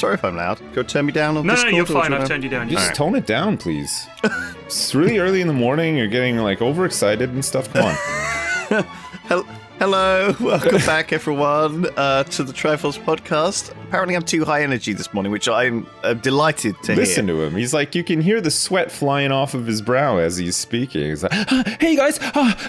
sorry if I'm loud. Go turn me down on No, Discord. you're fine. I've Turned you down. Just tone it down, please. It's really early in the morning. You're getting like overexcited and stuff. Come on. Hello, welcome back everyone to the Triforce podcast. Apparently I'm too high energy this morning, which I'm delighted to Listen hear. to him. He's like, you can hear the sweat flying off of his brow as he's speaking. He's like, hey guys.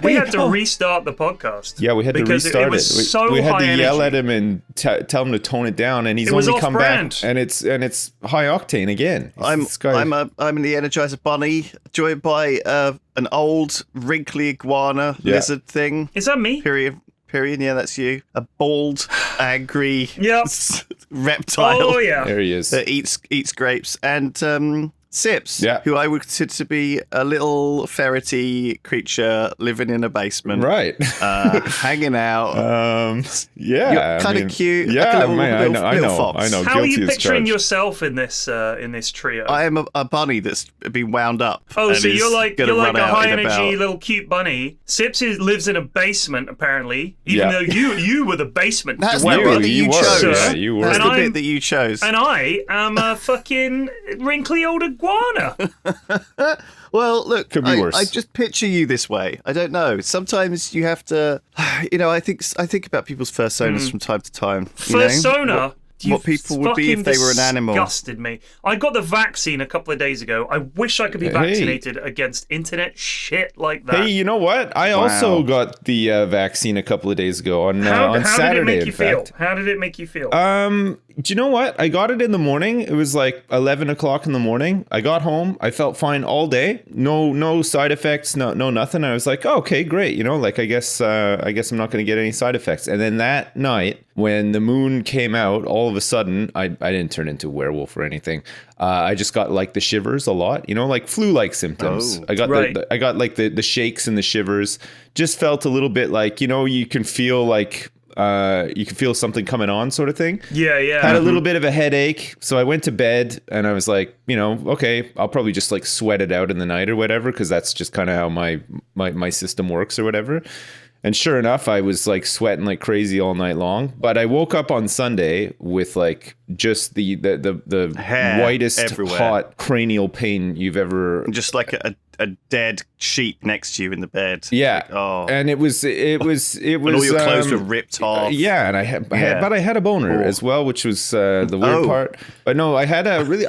We had to restart the podcast. Yeah, we had to because restart it. Was so we had high to yell energy. at him and tell him to tone it down, and he's It was only come off-brand. back, and it's high octane again. I'm This guy- the Energizer Bunny, joined by an old wrinkly iguana lizard thing. Is that me? Period. Yeah, that's you. A bald, angry Yep. reptile. Oh yeah. There he is. That eats grapes, and Sips, Yeah. who I would consider to be a little ferrety creature living in a basement, Right. hanging out. Yeah. You're kind of cute. Yeah, like a little, man, little, I little know. fox. I know. How are Guilty you as picturing charged. yourself in this trio? I am a bunny that's been wound up. Oh, and so is you're like gonna run a out high in energy about- little cute bunny. Sips lives in a basement apparently, even though you were the basement That's the dweller. bit that you were, chose. yeah, you were. That's And the I'm- bit that you chose. And I am a fucking wrinkly old iguana. Well, look, Could be worse. I just picture you this way. I don't know. Sometimes you have to, I think about people's personas from time to time. you know? Persona. What people would be if they were an animal. Disgusted me. I got the vaccine a couple of days ago. I wish I could be vaccinated against internet shit like that. Hey, you know what? I also got the vaccine a couple of days ago on how Saturday. did it make you in feel? fact. How did it make you feel? Do you know what? I got it in the morning. It was like 11 o'clock in the morning. I got home. I felt fine all day. No side effects. No nothing. I was like, oh, okay, great. You know, like I guess I'm not going to get any side effects. And then that night, when the moon came out, all of a sudden, I didn't turn into a werewolf or anything. I just got like the shivers a lot. You know, like flu-like symptoms. Oh, I got right. I got like the shakes and the shivers. Just felt a little bit like, you know, you can feel like. You can feel something coming on, sort of thing. Yeah. Had a little bit of a headache, so I went to bed and I was like, you know, okay, I'll probably just like sweat it out in the night or whatever, because that's just kind of how my system works or whatever. And sure enough, I was like sweating like crazy all night long. But I woke up on Sunday with like just the Hair whitest everywhere. hot cranial pain you've ever. Just like a dead sheep next to you in the bed. Yeah, Like, oh. and it was And all your clothes were ripped off. Yeah, and I had a boner as well, which was the weird part. But no, I had a really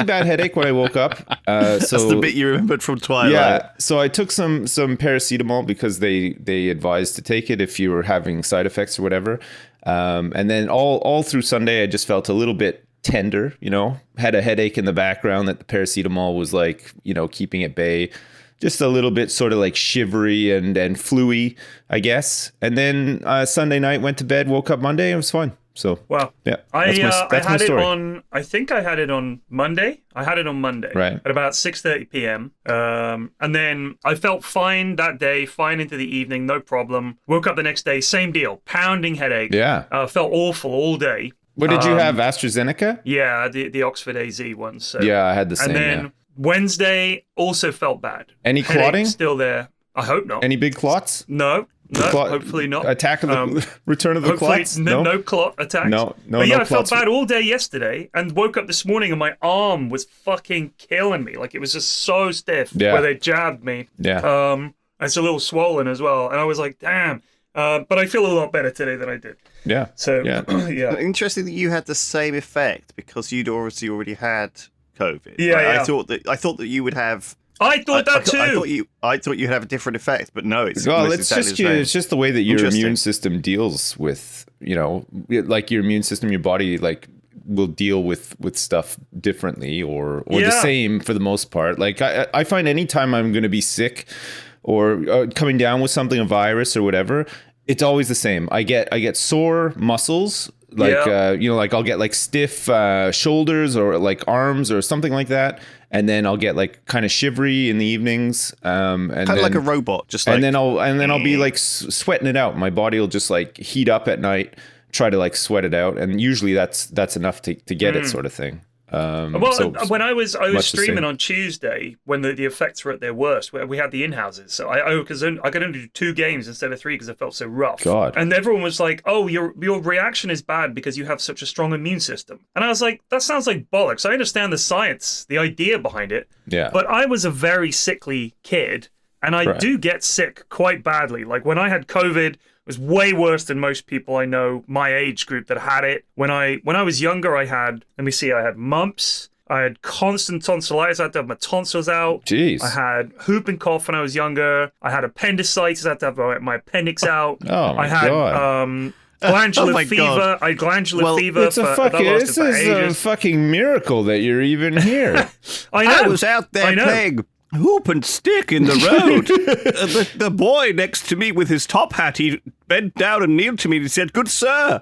bad headache when I woke up. So That's the bit you remembered from Twilight. yeah, so I took some paracetamol because they advised to take it if you were having side effects or whatever. And then all through Sunday, I just felt a little bit tender, you know, had a headache in the background that the paracetamol was like, you know, keeping at bay. Just a little bit sort of like shivery and fluey, I guess. And then Sunday night, went to bed, woke up Monday, and it was fine. So Wow. yeah, I that's my had it story. on. I think I had it on Monday. Right. At about 6:30 p.m. And then I felt fine that day, fine into the evening, no problem. Woke up the next day, same deal, pounding headache. Yeah. Felt awful all day. What did you have? AstraZeneca? Yeah, the Oxford AZ one. So. Yeah, I had the same. And then yeah. Wednesday also felt bad. Any Headache clotting? Still there. I hope not. Any big clots? No, hopefully not. Attack of the return of the Hopefully clots? no clot attacks. No, But yeah, no I felt clots. bad all day yesterday and woke up this morning and my arm was fucking killing me. Like it was just so stiff Yeah. where they jabbed me. Yeah. It's a little swollen as well. And I was like, damn. But I feel a lot better today than I did. Yeah. So, Yeah. yeah. Interesting that you had the same effect because you'd already had COVID. Yeah, Right? yeah. I thought that you would have. I thought that too. I thought you'd have a different effect, but no, it's Well, almost it's exactly just the same. it's just the way that your Interesting. immune system deals with, you know, like your immune system, your body like will deal with stuff differently or the Yeah. same for the most part. Like I find anytime I'm going to be sick or coming down with something, a virus or whatever, it's always the same. I get sore muscles. Like, Yeah. you know, like I'll get like stiff shoulders or like arms or something like that. And then I'll get like kind of shivery in the evenings. And Kind of like a robot, just like. and then I'll be like sweating it out. My body will just like heat up at night, try to like sweat it out. And usually that's enough to get it sort of thing. When I was much the streaming same. on Tuesday when the effects were at their worst, where we had the in-houses, so I could only do 2 games instead of 3 because I felt so rough. God. And everyone was like, "Oh, your reaction is bad because you have such a strong immune system." And I was like, "That sounds like bollocks." I understand the science, the idea behind it. Yeah. But I was a very sickly kid, and I Right. do get sick quite badly. Like when I had COVID. It was way worse than most people I know my age group that had it. When I was younger, I had mumps. I had constant tonsillitis. I had to have my tonsils out. Jeez. I had whooping cough when I was younger. I had appendicitis. I had to have my appendix out. Oh, my I had God. glandular Oh my fever. God. I had glandular fever It's that lasted this for is a ages. fucking miracle that you're even here. I know. I was out I there know. playing hoop and stick in the road. The boy next to me with his top hat, he bent down and kneeled to me and he said, "Good sir,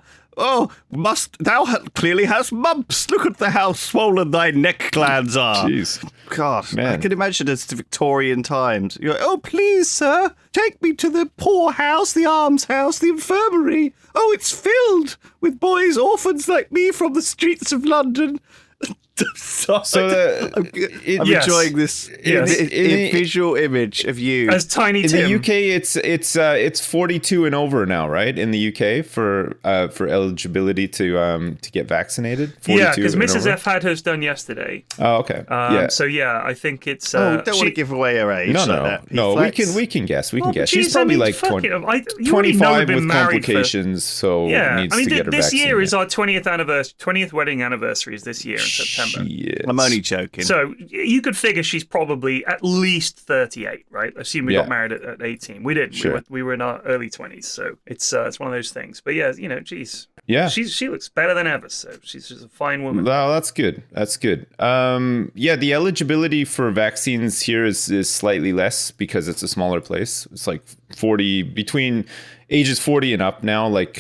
clearly has mumps. Look at how swollen thy neck glands are." Jeez. God, Man. I can imagine it's the Victorian times. You're like, "Oh, please, sir, take me to the poor house, the almshouse, the infirmary. Oh, it's filled with boys, orphans like me from the streets of London." I'm yes. enjoying this Yes. visual image of you. As Tiny In Tim. the UK, it's 42 and over now, right? In the UK for eligibility to get vaccinated. 42 Yeah, because and Mrs. over? F had hers done yesterday. Oh, okay. Yeah. So yeah, I think it's. We don't want to give away her age. No, like no, that. no. Flex. We can guess. We can Well, guess. geez, She's probably I mean, like fuck 20, it, you already know 25 we've been with married complications, so Yeah, needs to get her this vaccine. year is our 20th anniversary, 20th wedding anniversary is this year in September. Shit. I'm only joking. So you could figure she's probably at least 38, right? Assume we Yeah. got married at 18. We didn't. Sure. We were in our early 20s, so it's one of those things. But yeah, geez. Yeah. She looks better than ever, so she's just a fine woman. Well, that's good. That's good. Yeah, the eligibility for vaccines here is slightly less because it's a smaller place. It's like 40 between ages 40 and up now, like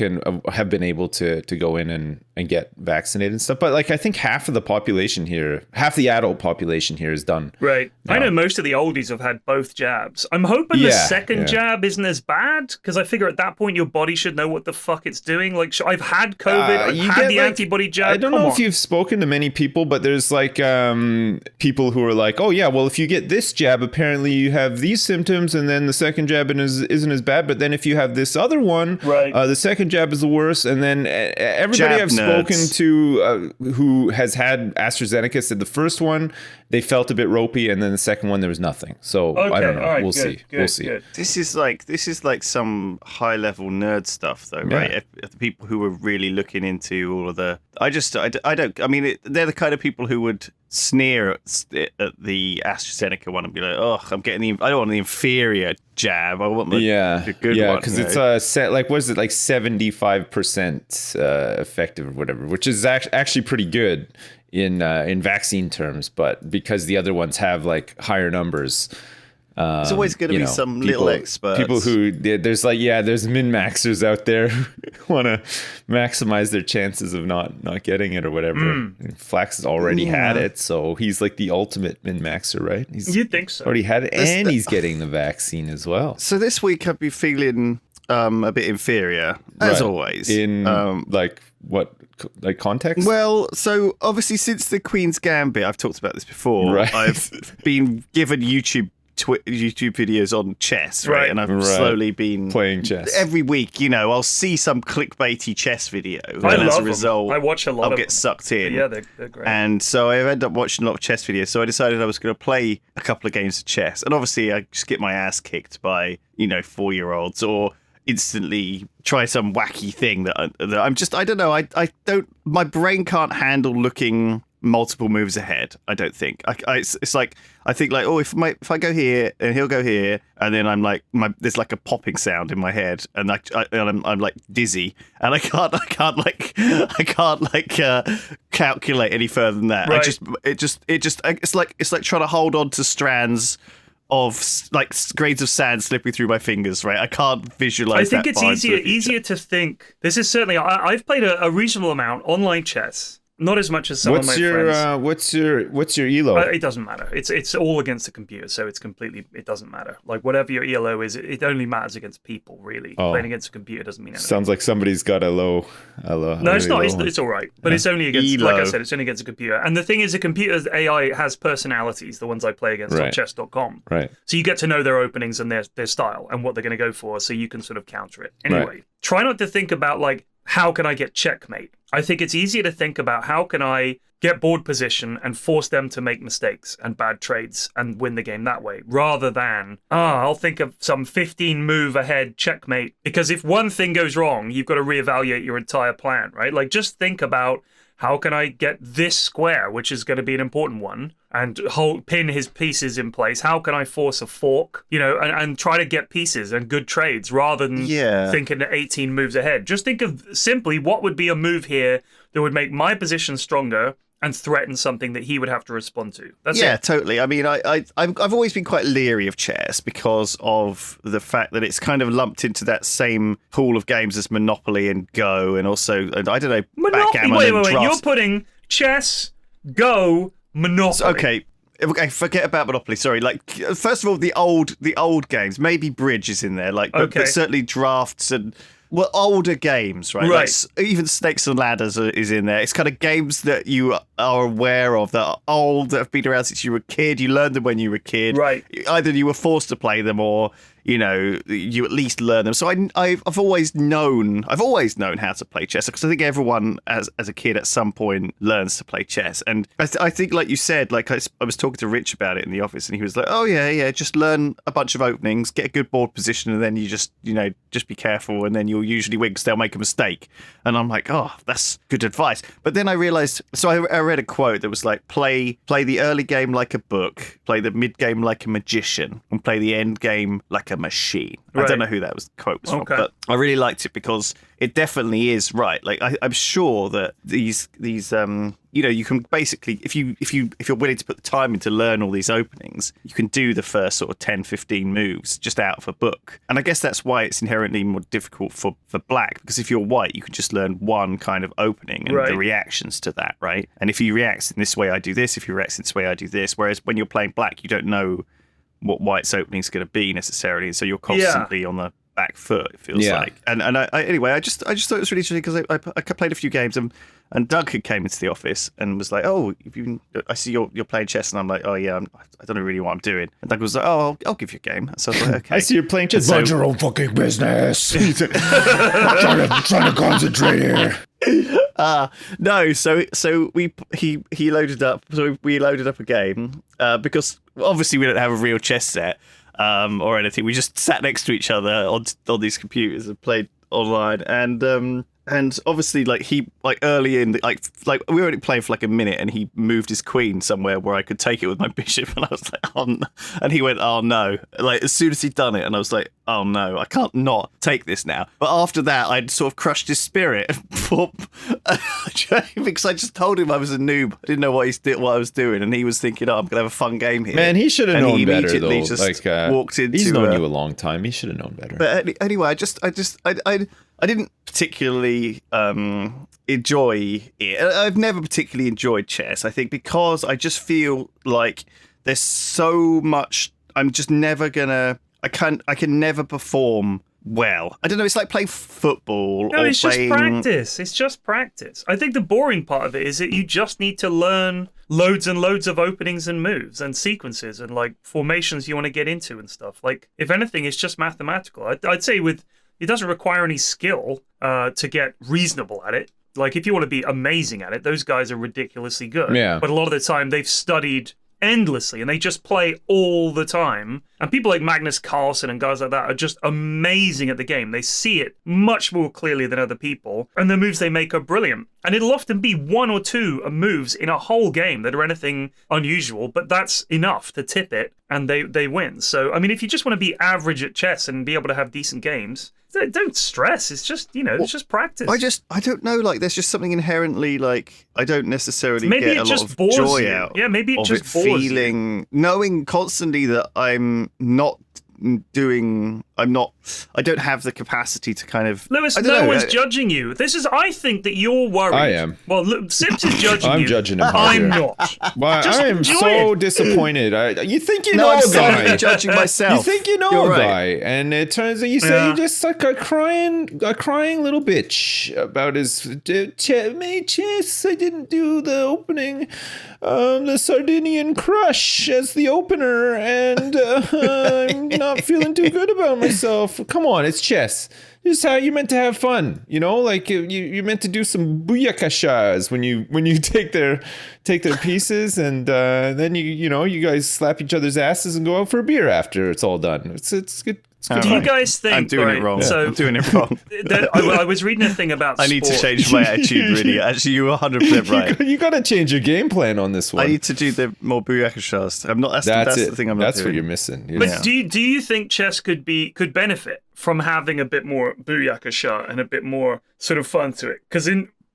have been able to go in and get vaccinated and stuff. But like I think half the adult population here is done. Right. No. I know most of the oldies have had both jabs. I'm hoping the Yeah, second yeah. jab isn't as bad because I figure at that point your body should know what the fuck it's doing. Like I've had COVID, I've you had get, the like, antibody jab. I don't Come know on. if you've spoken to many people, but there's like people who are like, oh yeah, well if you get this jab, apparently you have these symptoms, and then the second jab isn't as bad. But then if you have this other one, Right. The second jab is the worst. And then everybody Jab I've nerds. spoken to who has had AstraZeneca said the first one they felt a bit ropey, and then the second one there was nothing. So Okay, I don't know. all right, We'll good, see. good, We'll see. good. This is like some high level nerd stuff, though, Yeah. right? If the people who are really looking into all of the, I don't. I mean, they're the kind of people who would sneer at the AstraZeneca one and be like, "Oh, I don't want the inferior jab. I want the good one." because you it's know? set like what is it, like 75% effective or whatever, which is actually pretty good in vaccine terms, but because the other ones have like higher numbers. There's always going to be some little experts. People who there's min-maxers out there who want to maximize their chances of not getting it or whatever. Flax has already had it, so he's like the ultimate min-maxer, right? You'd think so. Already had it, and he's getting the vaccine as well. So this week I'd be feeling a bit inferior, as Right. always. In like what, like context? Well, so obviously since the Queen's Gambit, I've talked about this before. Right. I've been given YouTube videos on chess, right? Right. And I've Right. slowly been Playing chess. every week. I'll see some clickbaity chess video, I and love as a them. result, I watch a lot I'll of get them. sucked in. Yeah, they're great. And so I end up watching a lot of chess videos. So I decided I was going to play a couple of games of chess, and obviously I just get my ass kicked by 4-year-olds or instantly try some wacky thing that I'm just, I don't know. I don't. My brain can't handle looking multiple moves ahead. I don't think. It's like I think like, oh, if I go here and he'll go here, and then I'm like there's like a popping sound in my head, and I'm like dizzy, and I can't calculate any further than that. Right. It's like trying to hold on to strands of like grains of sand slipping through my fingers, right? I can't visualize. I think that it's far into the future. easier to think. This is certainly. I've played a reasonable amount online chess, Not as much as some of my friends. What's your elo? It doesn't matter. It's all against the computer, so it doesn't matter. Like whatever your ELO is, it only matters against people, really. Playing against a computer doesn't mean anything. Sounds like somebody's got a low. No, it's not. It's all right, but it's only against. ELO. Like I said, it's only against a computer. And the thing is, a computer's AI has personalities. The ones I play against on chess.com. Right. So you get to know their openings and their style and what they're going to go for, so you can sort of counter it. Anyway, try not to think about like, how can I get checkmate? I think it's easier to think about how can I get board position and force them to make mistakes and bad trades and win the game that way, rather than, I'll think of some 15 move ahead checkmate. Because if one thing goes wrong, you've got to reevaluate your entire plan, right? Like just think about, how can I get this square, which is going to be an important one, and pin his pieces in place? How can I force a fork, and try to get pieces and good trades rather than thinking 18 moves ahead? Just think of simply what would be a move here that would make my position stronger and threaten something that he would have to respond to. That's it. Totally. I mean, I've always been quite leery of chess because of the fact that it's kind of lumped into that same pool of games as Monopoly and Go, and also, I don't know, backgammon wait, and drafts. You're putting chess, Go, Monopoly. Okay, forget about Monopoly. Sorry. Like, first of all, the old games. Maybe Bridge is in there. Like, but certainly drafts and older games, right? Right. Like, even Snakes and Ladders is in there. It's kind of games that you are aware of, that are old, that have been around since you were a kid. You learned them when you were a kid. Right. Either you were forced to play them, or you at least learn them. So I've always known how to play chess, because I think everyone as a kid at some point learns to play chess. And I think, like you said, like I was talking to Rich about it in the office, and he was like, oh yeah, just learn a bunch of openings, get a good board position, and then you just be careful, and then you'll usually win because they'll make a mistake. And I'm like, oh, that's good advice. But then I realized, so I read a quote that was like, play the early game like a book, play the mid game like a magician, and play the end game like a machine. Right. I don't know who that quote was from, but I really liked it because it definitely is right. Like I'm sure that these you can basically, if you're willing to put the time in to learn all these openings, you can do the first sort of 10, 15 moves just out of a book. And I guess that's why it's inherently more difficult for black, because if you're white, you can just learn one kind of opening and the reactions to that, right? And if you react in this way, I do this. If you react in this way, I do this. Whereas when you're playing black, you don't know what white's opening is going to be necessarily, and so you're constantly on the back foot, it feels like. And I just thought it was really interesting because I played a few games, and Doug came into the office and was like, oh, I see you're playing chess, and I'm like, oh yeah, I don't know really what I'm doing. AndUg was like, oh, I'll give you a game. So I was like, okay. I see you're playing chess. Mind your own fucking business. I'm trying to concentrate here. No, so he loaded up. So we loaded up a game because obviously we don't have a real chess set or anything. We just sat next to each other on these computers and played online. And obviously, like early in, like we were only playing for like a minute, and he moved his queen somewhere where I could take it with my bishop, and I was like, oh no. And he went, oh no, like as soon as he'd done it, and I was like, oh no, I can't not take this now. But after that, I'd sort of crushed his spirit because I just told him I was a noob. I didn't know what I was doing, and he was thinking, oh, I'm gonna have a fun game here. Man, he should have known better though. Just walked into. He's known you a long time. He should have known better. But anyway, I didn't particularly enjoy it. I've never particularly enjoyed chess, I think, because I just feel like there's so much. I'm just never gonna. I can never perform well. I don't know. It's like playing football. No, it's just practice. It's just practice. I think the boring part of it is that you just need to learn loads and loads of openings and moves and sequences and like formations you want to get into and stuff. Like, if anything, it's just mathematical. I'd say it doesn't require any skill to get reasonable at it. Like, if you want to be amazing at it, those guys are ridiculously good. Yeah. But a lot of the time, they've studied endlessly and they just play all the time. And people like Magnus Carlsen and guys like that are just amazing at the game. They see it much more clearly than other people, and the moves they make are brilliant. And it'll often be one or two moves in a whole game that are anything unusual, but that's enough to tip it, and they win. So, I mean, if you just want to be average at chess and be able to have decent games, don't stress. It's just, it's just practice. I don't know, like, there's just something inherently, like, I don't necessarily get a lot of joy out. Yeah, maybe it just bores feeling, knowing constantly that I'm not I don't have the capacity to kind of. Lewis, I don't no know. one's judging you. I think that you're worried. I am. Well, look, Sips is judging you. I'm judging him. I'm here. not. Well, Just I am enjoy so it. disappointed. You think you No, know I'm a sorry, guy. judging myself. You think you know You're a right. guy, and it turns out you say Yeah. you're just like a crying little bitch about his mate chess. I didn't do the opening, the Sardinian Crush as the opener, and I'm not feeling too good about myself. Come on, it's chess. This is how you're meant to have fun, like you're meant to do some booyakashas when you take their pieces, and then you guys slap each other's asses and go out for a beer after it's all done. It's good. It's good Do you fun. guys think? I'm doing right, it wrong. So I'm doing it wrong. I was reading a thing about. I need to sport. change my attitude. Really, actually, you're 100% right. You got to change your game plan on this one. I need to do the more booyakashas. I'm not. That's That's the thing. I'm not That's doing. what you're missing. But do you think chess could benefit from having a bit more booyakasha and a bit more sort of fun to it? Because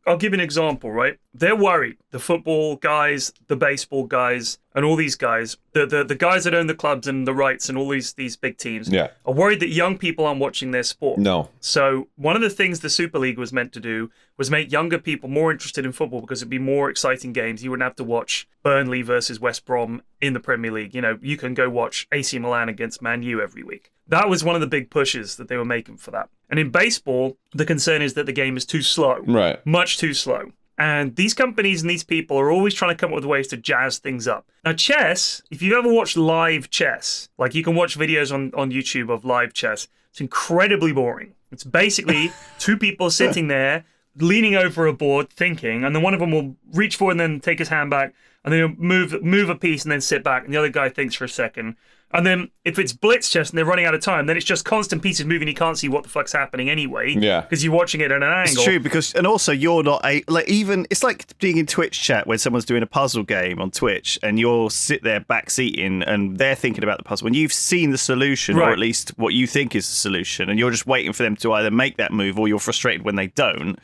I'll give you an example, right? They're worried. The football guys, the baseball guys, and all these guys, the guys that own the clubs and the rights and all these big teams, Yeah. are worried that young people aren't watching their sport. No. So one of the things the Super League was meant to do was make younger people more interested in football because it'd be more exciting games. You wouldn't have to watch Burnley versus West Brom in the Premier League. You can go watch AC Milan against Man U every week. That was one of the big pushes that they were making for that. And in baseball, the concern is that the game is too slow. Right. Much too slow. And these companies and these people are always trying to come up with ways to jazz things up. Now, chess, if you've ever watched live chess, like you can watch videos on YouTube of live chess, it's incredibly boring. It's basically two people sitting there, leaning over a board, thinking, and then one of them will reach forward and then take his hand back, and then he'll move a piece and then sit back, and the other guy thinks for a second. And then if it's blitz chess and they're running out of time, then it's just constant pieces moving. You can't see what the fuck's happening anyway. Yeah. Because you're watching it at an angle. It's true and also you're not it's like being in Twitch chat when someone's doing a puzzle game on Twitch and you'll sit there backseating and they're thinking about the puzzle when you've seen the solution or at least what you think is the solution and you're just waiting for them to either make that move or you're frustrated when they don't.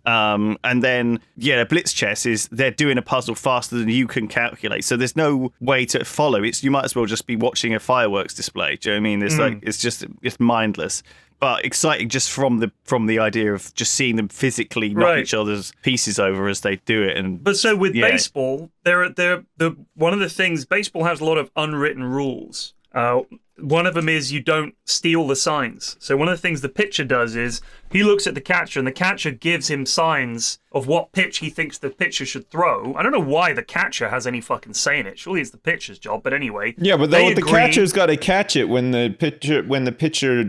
And then, blitz chess is they're doing a puzzle faster than you can calculate. So there's no way to follow. You might as well just be watching a fireworks display. Do you know what I mean? It's mindless, but exciting just from the idea of just seeing them physically knock each other's pieces over as they do it. But so with baseball, one of the things baseball has a lot of unwritten rules. One of them is you don't steal the signs. So one of the things the pitcher does is he looks at the catcher and the catcher gives him signs of what pitch he thinks the pitcher should throw. I don't know why the catcher has any fucking say in it. Surely it's the pitcher's job, but anyway. Yeah, but the catcher's got to catch it when the pitcher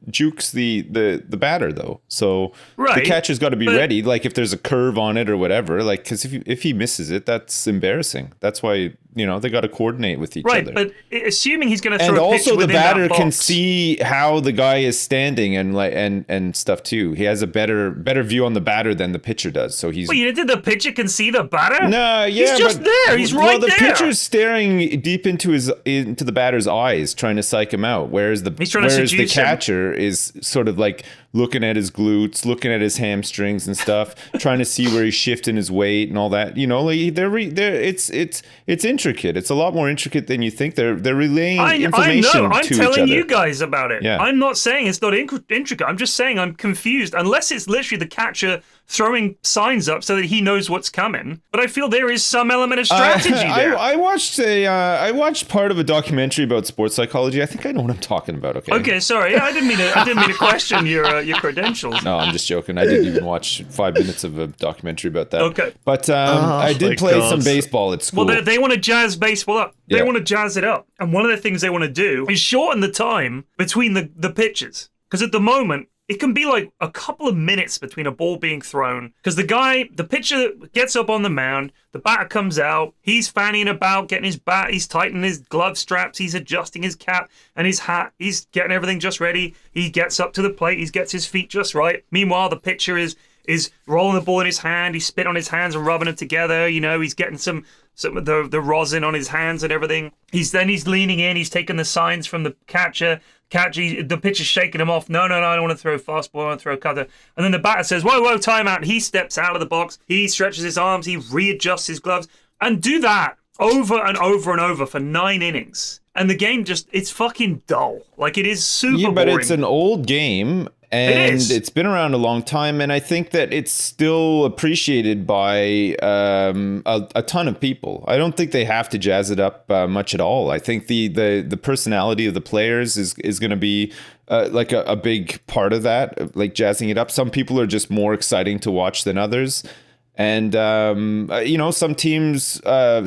jukes the batter though. So the catcher's got to be ready. Like if there's a curve on it or whatever. Like because if he misses it, that's embarrassing. That's why they got to coordinate with each other. Right, but assuming he's going to throw and a pitch also the within that batter box, can see how the guy is standing and stuff too. He has a better view on the batter than the pitcher does. So he's. Well, you did the pitcher can see the batter? No, yeah, he's just there. He's right there. Well, the pitcher's staring deep into the batter's eyes, trying to psych him out. Whereas the catcher is sort of like looking at his glutes, looking at his hamstrings and stuff, trying to see where he's shifting his weight and all that. It's intricate. It's a lot more intricate than you think. They're relaying information I know. I'm to telling each other. you guys about it. Yeah. I'm not saying it's not intricate. I'm just saying I'm confused. Unless it's literally the catcher throwing signs up so that he knows what's coming. But I feel there is some element of strategy there. I watched part of a documentary about sports psychology. I think I know what I'm talking about. Okay, sorry. I didn't mean to question your credentials. No, I'm just joking. I didn't even watch 5 minutes of a documentary about that. Okay. But I did play some baseball at school. Well, they want to jazz baseball up. They want to jazz it up. And one of the things they want to do is shorten the time between the pitches. Because at the moment, it can be like a couple of minutes between a ball being thrown. Because the pitcher gets up on the mound, the batter comes out, he's fanning about, getting his bat, he's tightening his glove straps, he's adjusting his cap and his hat, he's getting everything just ready. He gets up to the plate, he gets his feet just right. Meanwhile, the pitcher is rolling the ball in his hand, he's spitting on his hands and rubbing them together, he's getting some of the rosin on his hands and everything. He's leaning in, he's taking the signs from the catcher. The pitcher's shaking him off. No, I don't want to throw a fastball, I want to throw a cutter. And then the batter says, whoa, timeout. And he steps out of the box, he stretches his arms, he readjusts his gloves, and do that over and over and over for 9 innings. and the game it's fucking dull. Like, it is super Yeah, but boring. it's an old game, and is. it's been around a long time, and I think that it's still appreciated by a ton of people. I don't think they have to jazz it up much at all. I think the personality of the players is going to be like a big part of that, like jazzing it up. Some people are just more exciting to watch than others. And, some teams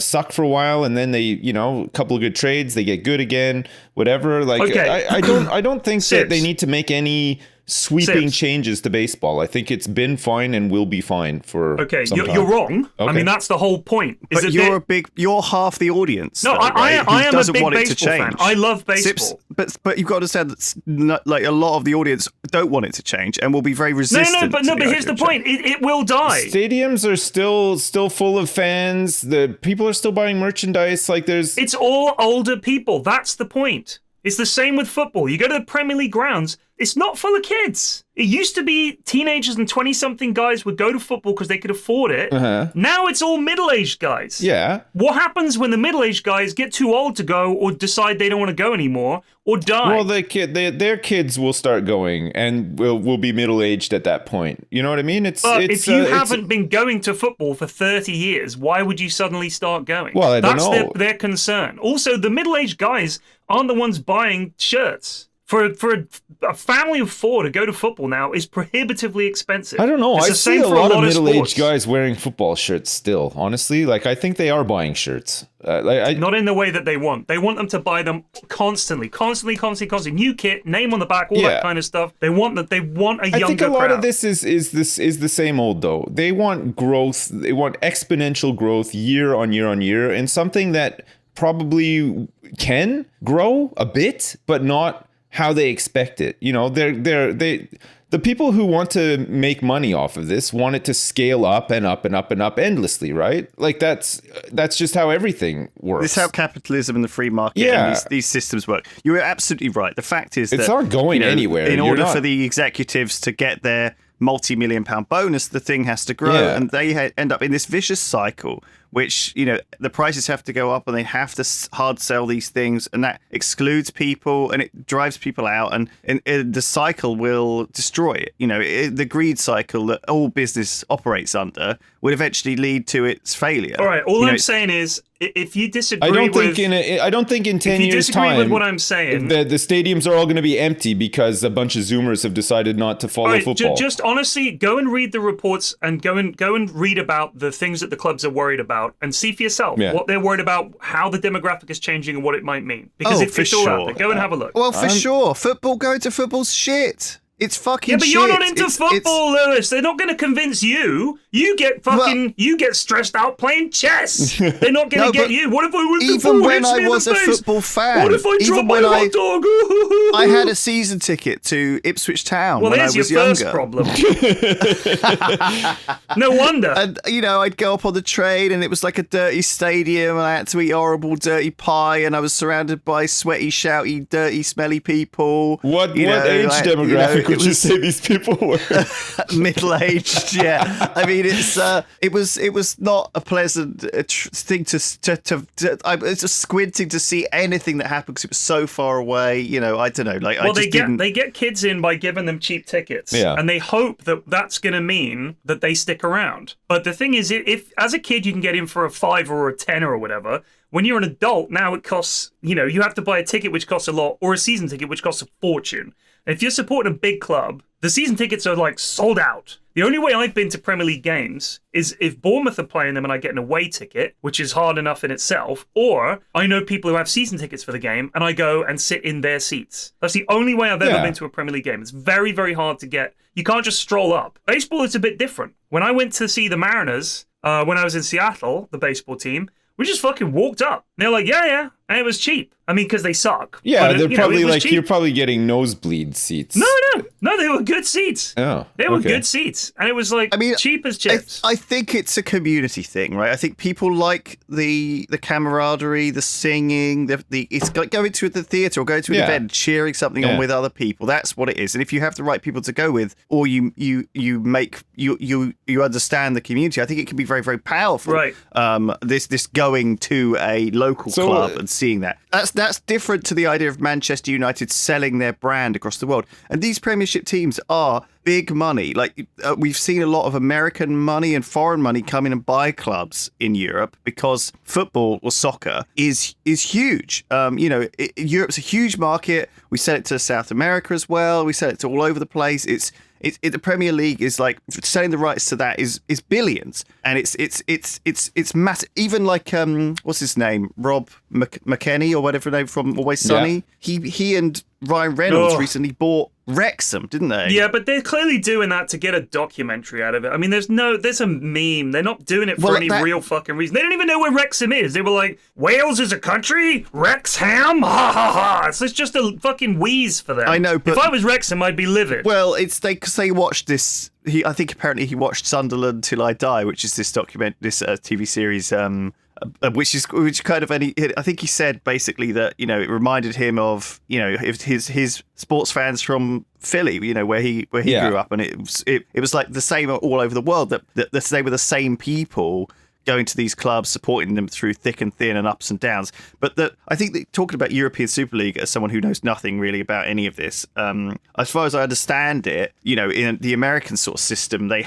suck for a while, and then they, a couple of good trades, they get good again, whatever. Like, Okay. I don't think that they need to make any sweeping Sips. changes to baseball. I think it's been fine and will be fine for some time. You're wrong. I Okay. mean, that's the whole point. Is But that you're half the audience. No, though, I right? Who am a doesn't big want it to baseball fan. change. I love Sips, baseball. but you've got to understand that like a lot of the audience don't want it to change and will be very resistant. But here's the point. It will die. Stadiums are still full of fans. The people are still buying merchandise. Like, there's It's all older people. That's the point. It's the same with football. You go to the Premier League grounds, it's not full of kids. It used to be teenagers and 20-something guys would go to football because they could afford it. Now it's all middle-aged guys. yeah. What happens when the middle-aged guys get too old to go or decide they don't want to go anymore or die? Well, their kids will start going and will be middle aged at that point. You know what I mean? But if you haven't been going to football for 30 years, why would you suddenly start going? Well, I don't That's know. their concern. Also, the middle-aged guys aren't the ones buying shirts. For a family of 4 to go to football now is prohibitively expensive. I don't know. It's I the see same a for lot of sports. middle-aged guys wearing football shirts still. Honestly, like, I think they are buying shirts. Not in the way that they want. They want them to buy them constantly. New kit, name on the back, all that kind of stuff. They want a younger crowd. I think a lot of this is the same old though. They want growth. They want exponential growth year on year on year, and something that probably can grow a bit, but not how they expect it. The people who want to make money off of this want it to scale up and up and up and up endlessly, right? Like, that's just how everything works. This is how capitalism and the free market Yeah. and these systems work. You're absolutely right. The fact is It's that not going anywhere. In You're order not- for the executives to get their multi-million-pound bonus, the thing has to grow, Yeah. and they end up in this vicious cycle. Which, the prices have to go up and they have to hard sell these things, and that excludes people and it drives people out, and the cycle will destroy it. The greed cycle that all business operates under would eventually lead to its failure. All right, I'm saying is, if you disagree I don't with... think in 10 if you years' disagree time with what I'm saying... the stadiums are all going to be empty because a bunch of Zoomers have decided not to follow All right, football. just honestly, go and read the reports and go and read about the things that the clubs are worried about and see for yourself what they're worried about, how the demographic is changing, and what it might mean. Because it's all out there. Go and have a look. Well, for sure. Going to football's shit. It's fucking Yeah, but shit. you're not into football, Lewis. They're not going to convince you. You get you get stressed out playing chess. They're not going to get you. What if I went to Even when I was a football fan. What if I even dropped my when hot dog? I had a season ticket to Ipswich Town Well, when I there's was your younger. first problem. No wonder. And, I'd go up on the train and it was like a dirty stadium and I had to eat horrible dirty pie and I was surrounded by sweaty, shouty, dirty, smelly people. What age demographic would you say these people were? Middle-aged, yeah. I mean, it was not a pleasant thing I was just squinting to see anything that happened because it was so far away. I don't know. Like, well, I just they get kids in by giving them cheap tickets, Yeah. and they hope that that's going to mean that they stick around. But the thing is, if as a kid you can get in for a $5 or a $10 or whatever, when you're an adult now it costs. You have to buy a ticket which costs a lot, or a season ticket which costs a fortune. If you're supporting a big club, the season tickets are like sold out. The only way I've been to Premier League games is if Bournemouth are playing them and I get an away ticket, which is hard enough in itself, or I know people who have season tickets for the game and I go and sit in their seats. That's the only way I've ever been to a Premier League game. It's very, very hard to get. You can't just stroll up. Baseball is a bit different. When I went to see the Mariners, when I was in Seattle, the baseball team, we just fucking walked up. They're like, yeah, and it was cheap. I mean, because they suck. Yeah, But, they're probably it was like, cheap. you're probably getting nosebleed seats. No. No, they were good seats. Oh, they were okay. good seats, and it was like cheap as chips. I think it's a community thing, right? I think people like the camaraderie, the singing, it's like going to the theatre or going to an event, cheering something on with other people. That's what it is. And if you have the right people to go with, or you understand the community, I think it can be very, very powerful. Right. This going to a local club and seeing that. That's different to the idea of Manchester United selling their brand across the world. And these Premiership teams are big money. Like we've seen a lot of American money and foreign money come in and buy clubs in Europe because football or soccer is huge. Europe's a huge market. We sell it to South America as well. We sell it to all over the place. The Premier League is like selling the rights to that is billions, and it's massive. Even like what's his name, Rob McKenney or whatever name from Always Sunny. He and Ryan Reynolds recently bought Wrexham, didn't they? Yeah, but they're clearly doing that to get a documentary out of it. I mean, there's a meme. They're not doing it for any real fucking reason. They don't even know where Wrexham is. They were like, Wales is a country? Wrexham? Ha ha ha. So it's just a fucking wheeze for them. I know, but... If I was Wrexham, I'd be livid. Well, it's because they watched this... I think apparently he watched Sunderland Till I Die, which is this TV series... which kind of I think he said basically that it reminded him of his sports fans from Philly, where he grew up, and it was like the same all over the world that they were the same people going to these clubs, supporting them through thick and thin and ups and downs. But I think that talking about European Super League as someone who knows nothing really about any of this, as far as I understand it, in the American sort of system, they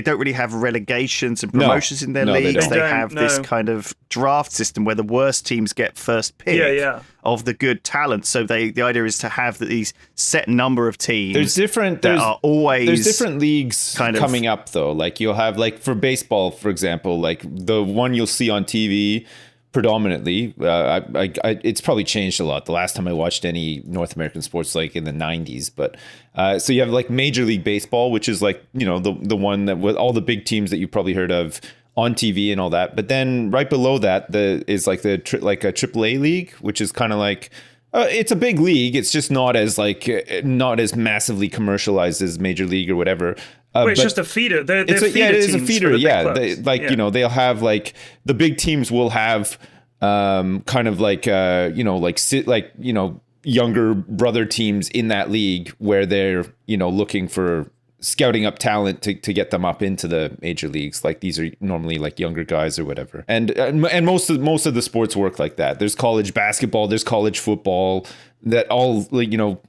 don't really have relegations and promotions in their leagues. They have this kind of draft system where the worst teams get first pick of the good talent. So the idea is to have these set number of teams. There's different leagues coming up though. Like you'll have for baseball, for example, like the one you'll see on TV predominantly. It's probably changed a lot. The last time I watched any North American sports in the 90s, but so you have Major League Baseball, which is the one that with all the big teams that you probably heard of on TV and all that. But then right below that is a AAA league, which is kind of it's a big league. It's just not as massively commercialized as Major League or whatever. It's just a feeder. It is a feeder. Yeah, they'll have the big teams will have younger brother teams in that league where they're looking for scouting up talent to get them up into the major leagues. These are normally younger guys or whatever. And most of the sports work like that. There's college basketball, there's college football that all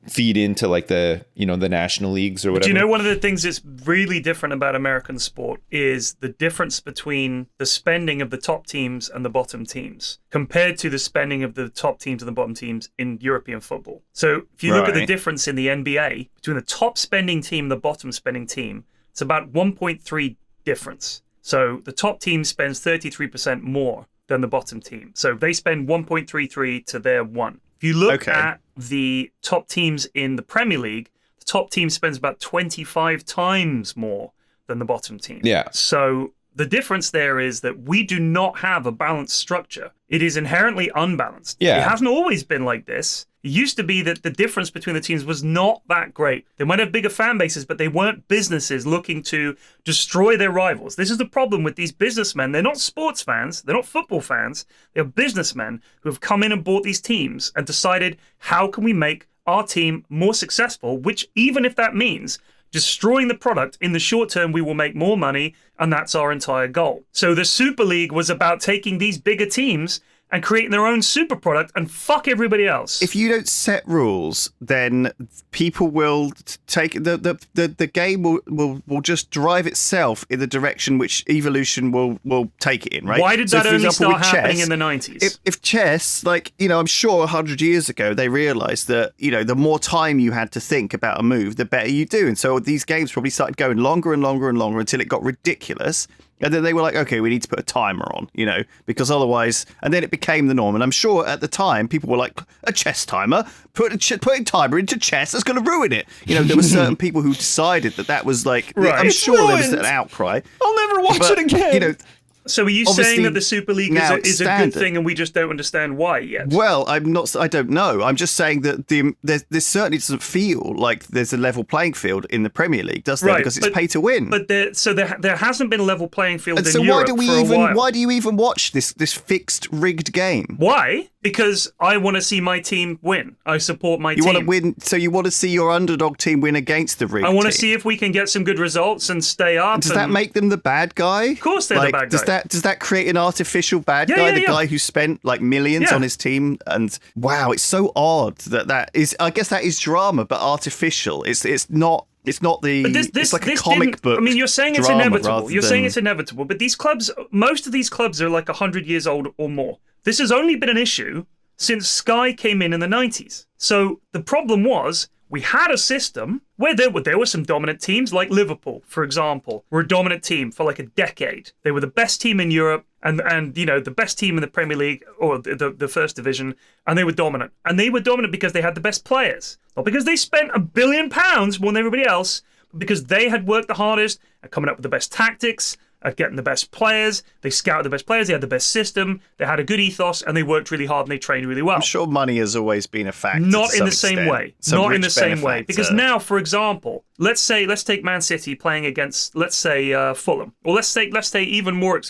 feed into the national leagues or whatever. Do you know one of the things that's really different about American sport is the difference between the spending of the top teams and the bottom teams compared to the spending of the top teams and the bottom teams in European football. So if you look at the difference in the NBA between the top spending team and the bottom spending team, it's about 1.3 difference. So the top team spends 33% more than the bottom team. So they spend 1.33 to their 1. If you look at the top teams in the Premier League, the top team spends about 25 times more than the bottom team. Yeah. So the difference there is that we do not have a balanced structure. It is inherently unbalanced. Yeah. It hasn't always been like this. It used to be that the difference between the teams was not that great. They might have bigger fan bases, but they weren't businesses looking to destroy their rivals. This is the problem with these businessmen. They're not sports fans. They're not football fans. They're businessmen who have come in and bought these teams and decided, how can we make our team more successful, which even if that means destroying the product, in the short term, we will make more money, and that's our entire goal. So the Super League was about taking these bigger teams and creating their own super product and fuck everybody else. If you don't set rules, then people will take the game will just drive itself in the direction which evolution will take it in, right? Why did that only start happening in the 90s? If chess, I'm sure 100 years ago they realized that, the more time you had to think about a move, the better you do. And so these games probably started going longer and longer and longer until it got ridiculous. And then they were like, okay, we need to put a timer on, because otherwise, and then it became the norm. And I'm sure at the time, people were like, a chess timer, putting timer into chess, that's going to ruin it. There were certain people who decided that was I'm sure there was an outcry. I'll never watch it again. So are you obviously saying that the Super League now is it's a good standard. thing and we just don't understand why yet? Well, I'm not. I don't know. I'm just saying that there certainly doesn't feel like there's a level playing field in the Premier League, does there? Right, Because it's but- pay to win. But there hasn't been a level playing field and in so Europe for a while. why do you even watch this fixed rigged game? Why? Because I want to see my team win. I support my You team. want to win, so you want to see your underdog team win against the rigged I want to team. see if we can get some good results and stay up. Does that make them the bad guy? Of course they're the bad guy. Does that create an artificial bad Yeah, guy? yeah, The yeah. guy who spent like millions Yeah. on his team, and wow, it's so odd that is. I guess that is drama, but artificial. It's not. It's not the. But it's like a this comic didn't- book. I mean, you're saying it's drama inevitable. rather You're saying than- it's inevitable. But these clubs, most of these clubs are like 100 years old or more. This has only been an issue since Sky came in the 90s. So the problem was we had a system where there were some dominant teams, like Liverpool, for example, were a dominant team for like a decade. They were the best team in Europe and you know the best team in the Premier League or the first division, and they were dominant. And they were dominant because they had the best players, not because they spent £1 billion more than everybody else, but because they had worked the hardest at coming up with the best tactics, at getting the best players. They scouted the best players. They had the best system. They had a good ethos, and they worked really hard and they trained really well. I'm sure money has always been a factor. Not to in the some same extent. way. Some Not in the rich same way. benefactor. Because now, for example, let's take Man City playing against, let's say, Fulham, or let's say even more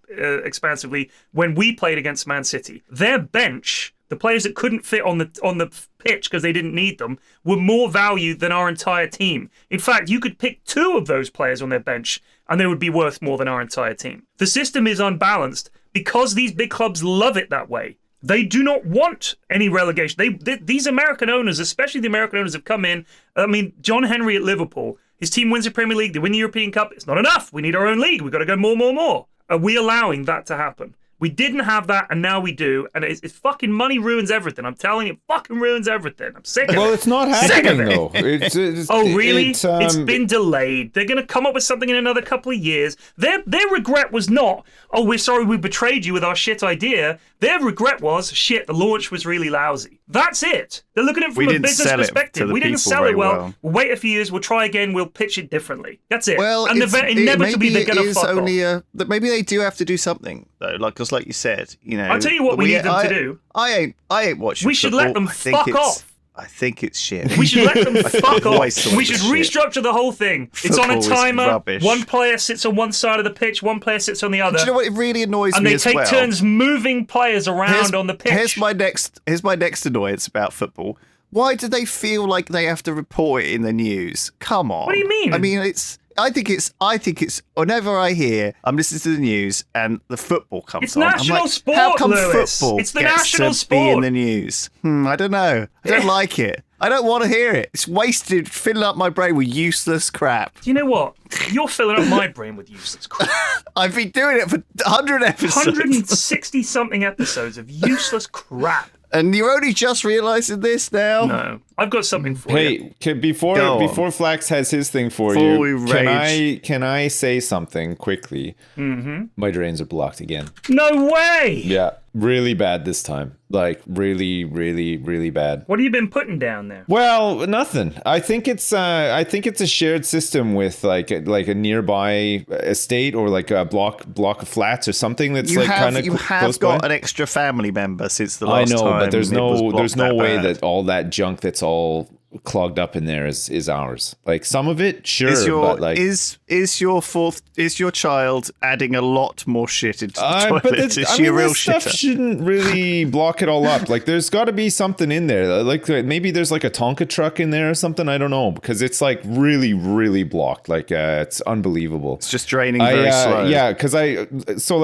expansively when we played against Man City. Their bench, the players that couldn't fit on the pitch because they didn't need them, were more valued than our entire team. In fact, you could pick 2 of those players on their bench and they would be worth more than our entire team. The system is unbalanced because these big clubs love it that way. They do not want any relegation. These American owners, especially the American owners, have come in. I mean, John Henry at Liverpool, his team wins the Premier League, they win the European Cup. It's not enough. We need our own league. We've got to go more. Are we allowing that to happen? We didn't have that, and now we do. And it's fucking money ruins everything. I'm telling you, it fucking ruins everything. I'm sick of it. Well, it's not Sick of happening it. though. It's, Oh, really? It's um, been delayed. They're going to come up with something in another couple of years. Their regret was not, oh, we're sorry we betrayed you with our shit idea. Their regret was, shit, the launch was really lousy. That's it. They're looking at it from a business perspective. We didn't sell it well. We'll wait a few years. We'll try again. We'll pitch it differently. That's it. Well, and inevitably they're going to fuck off. Maybe they do have to do something though, because like you said, you know. I'll tell you what we need them to do. I ain't watching. We should let football. them I think fuck it's- off. I think it's shit. We should let them fuck always off. thought We it should was shit. restructure the whole thing. It's on a Football is timer. rubbish. One player sits on one side of the pitch, one player sits on the other. Do you know what? It really annoys and me they as take well. turns moving players around on the pitch. Here's my next annoyance about football. Why do they feel like they have to report it in the news? Come on. What do you mean? I mean, I think it's. Whenever I hear, I'm listening to the news and the football comes It's on. national I'm like, sport, how come Lewis. football It's the gets national to be in sport. the news? I don't know. I don't like it. I don't want to hear it. It's wasted, filling up my brain with useless crap. Do you know what? You're filling up my brain with useless crap. I've been doing it for 100 episodes. 160 something episodes of useless crap. And you're only just realising this now? No, I've got something for you. Hey, before Go on. Flax has his thing for Before you, we can I say something quickly? Mm-hmm. My drains are blocked again. No way! Yeah, really bad this time. Like really, really, really bad. What have you been putting down there? Well, nothing. I think it's a shared system with like a nearby estate or like a block of flats or something that's You like kind of have close got by. an extra family member since the I last know, time. but there's it was blocked no way bad. that all that junk that's all clogged up in there is ours. Like some of it, sure, but like is your child adding a lot more shit into the toilet? but Is I she mean, a real this stuff shitter? shouldn't really block it all up. Like, there's got to be something in there. Like, maybe there's like a Tonka truck in there or something. I don't know, because it's like really, really blocked. Like, it's unbelievable. It's just draining very slow. Yeah, because I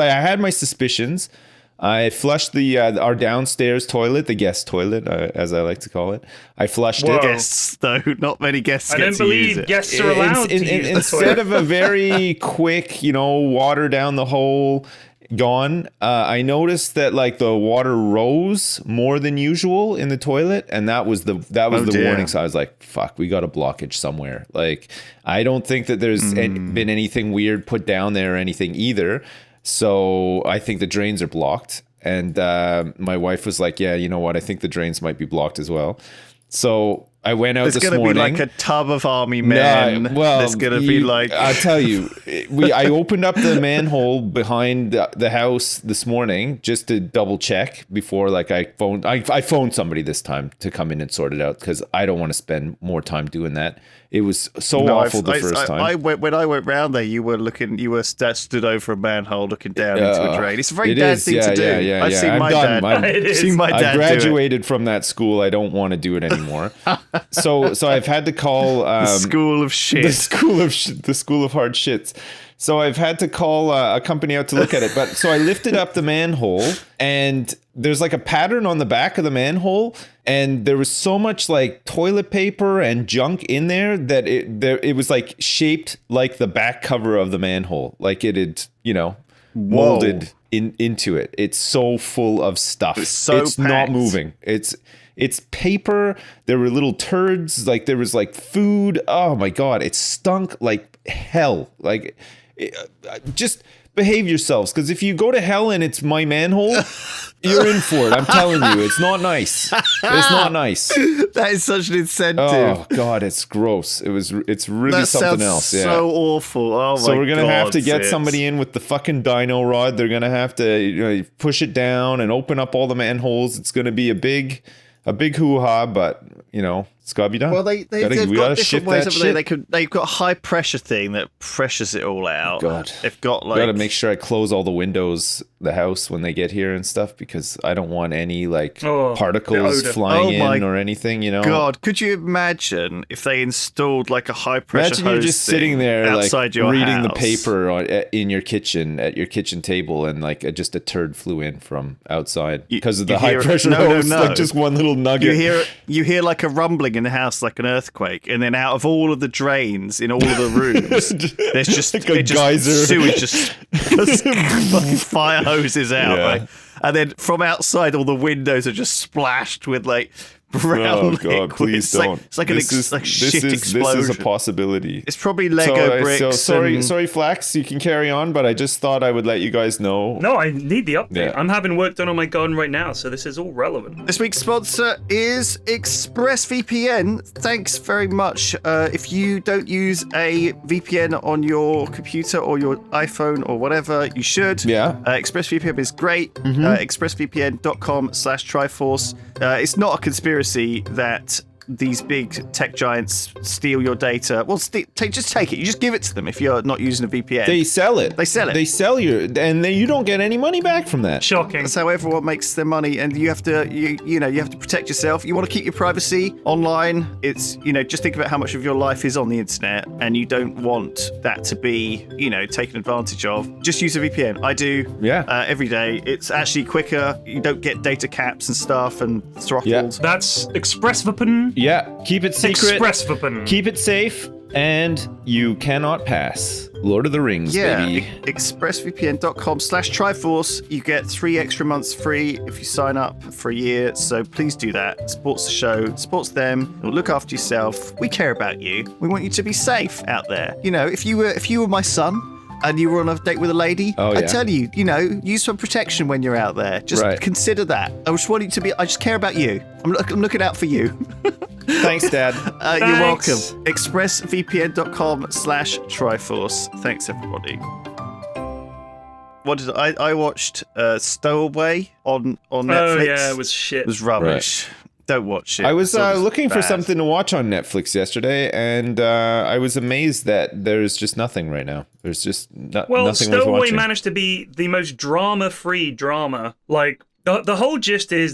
had my suspicions. I flushed our downstairs toilet, the guest toilet, as I like to call it. I flushed Whoa. it. Guests though, not many guests I get don't to use believe it. guests are allowed to use the Instead toilet. of a very quick, water down the hole gone, I noticed that like the water rose more than usual in the toilet, and that was the dear. warning. So I was like, "Fuck, we got a blockage somewhere." Like, I don't think that there's been anything weird put down there or anything either. So I think the drains are blocked. And my wife was like, "Yeah, you know what? I think the drains might be blocked as well." So I went out There's this going to be morning. like a tub of army men. There's going to be like... I'll tell you, I opened up the manhole behind the house this morning just to double check before like I phoned somebody this time to come in and sort it out because I don't want to spend more time doing that. It was so awful the first time. When I went round there, you were stood over a manhole looking down into a drain. It's a very dad thing to do. I've seen my dad. I graduated from that school. I don't want to do it anymore. so I've had to call the school of shit. The school of hard shits. So I've had to call a company out to look at it. But so I lifted up the manhole and there's like a pattern on the back of the manhole. And there was so much like toilet paper and junk in there that it was like shaped like the back cover of the manhole. Like it had, molded into it. It's so full of stuff. It's not moving. It's paper. There were little turds. Like there was like food. Oh my God. It stunk like hell. Like just behave yourselves. Because if you go to hell and it's my manhole, you're in for it. I'm telling you. It's not nice. It's not nice. That is such an incentive. Oh God, it's gross. It's really something else. Yeah. So awful. Oh my God. So we're gonna have to get somebody in with the fucking dino rod. They're gonna have to push it down and open up all the manholes. It's gonna be a big hoo-ha, but it's gotta be done. Well, they've got different ways over there. They've got a high pressure thing that pressures it all out. God, they've got like. Gotta make sure I close all the windows, the house when they get here and stuff because I don't want any particles flying in or anything. God, could you imagine if they installed like a high pressure? Imagine you're just sitting there outside your reading house. the paper in your kitchen at your kitchen table and like just a turd flew in from outside because of the high pressure hose. No. Like just one little nugget. You hear like a rumbling in the house, like an earthquake, and then out of all of the drains in all of the rooms, there's just like a geyser, sewage, just fucking fire hoses out, right? And then from outside, all the windows are just splashed with like brown liquid. God, please don't. It's like shit explosion. This is a possibility. It's probably Lego bricks. So sorry, Flax. You can carry on, but I just thought I would let you guys know. No, I need the update. Yeah. I'm having work done on my garden right now, so this is all relevant. This week's sponsor is ExpressVPN. Thanks very much. If you don't use a VPN on your computer or your iPhone or whatever, you should. Yeah. ExpressVPN is great. ExpressVPN.com/Triforce. It's not a conspiracy that these big tech giants steal your data. Well, just take it. You just give it to them if you're not using a VPN. They sell it. They sell you, and you don't get any money back from that. Shocking. That's how everyone makes their money, and you have to, you have to protect yourself. You want to keep your privacy online. It's, just think about how much of your life is on the internet, and you don't want that to be, taken advantage of. Just use a VPN. I do. Yeah. Every day. It's actually quicker. You don't get data caps and stuff and throttled. Yeah. That's ExpressVPN. Yeah, keep it secret. ExpressVPN. Keep it safe, and you cannot pass. Lord of the Rings, baby. ExpressVPN.com/Triforce. You get 3 extra months free if you sign up for a year. So please do that. It supports the show, supports them. It'll look after yourself. We care about you. We want you to be safe out there. If you were my son and you were on a date with a lady, I tell you, use some protection when you're out there. Just consider that. I just want you to be. I just care about you. I'm looking out for you. Thanks, Dad. You're welcome. ExpressVPN.com/Triforce. Thanks, everybody. What did I watched Stowaway on Netflix. Oh yeah, it was shit. It was rubbish. Right. Don't watch it. I was looking for something to watch on Netflix yesterday, and I was amazed that there's just nothing right now. There's just nothing worth watching. Well, Stowaway managed to be the most drama-free drama. Like the whole gist is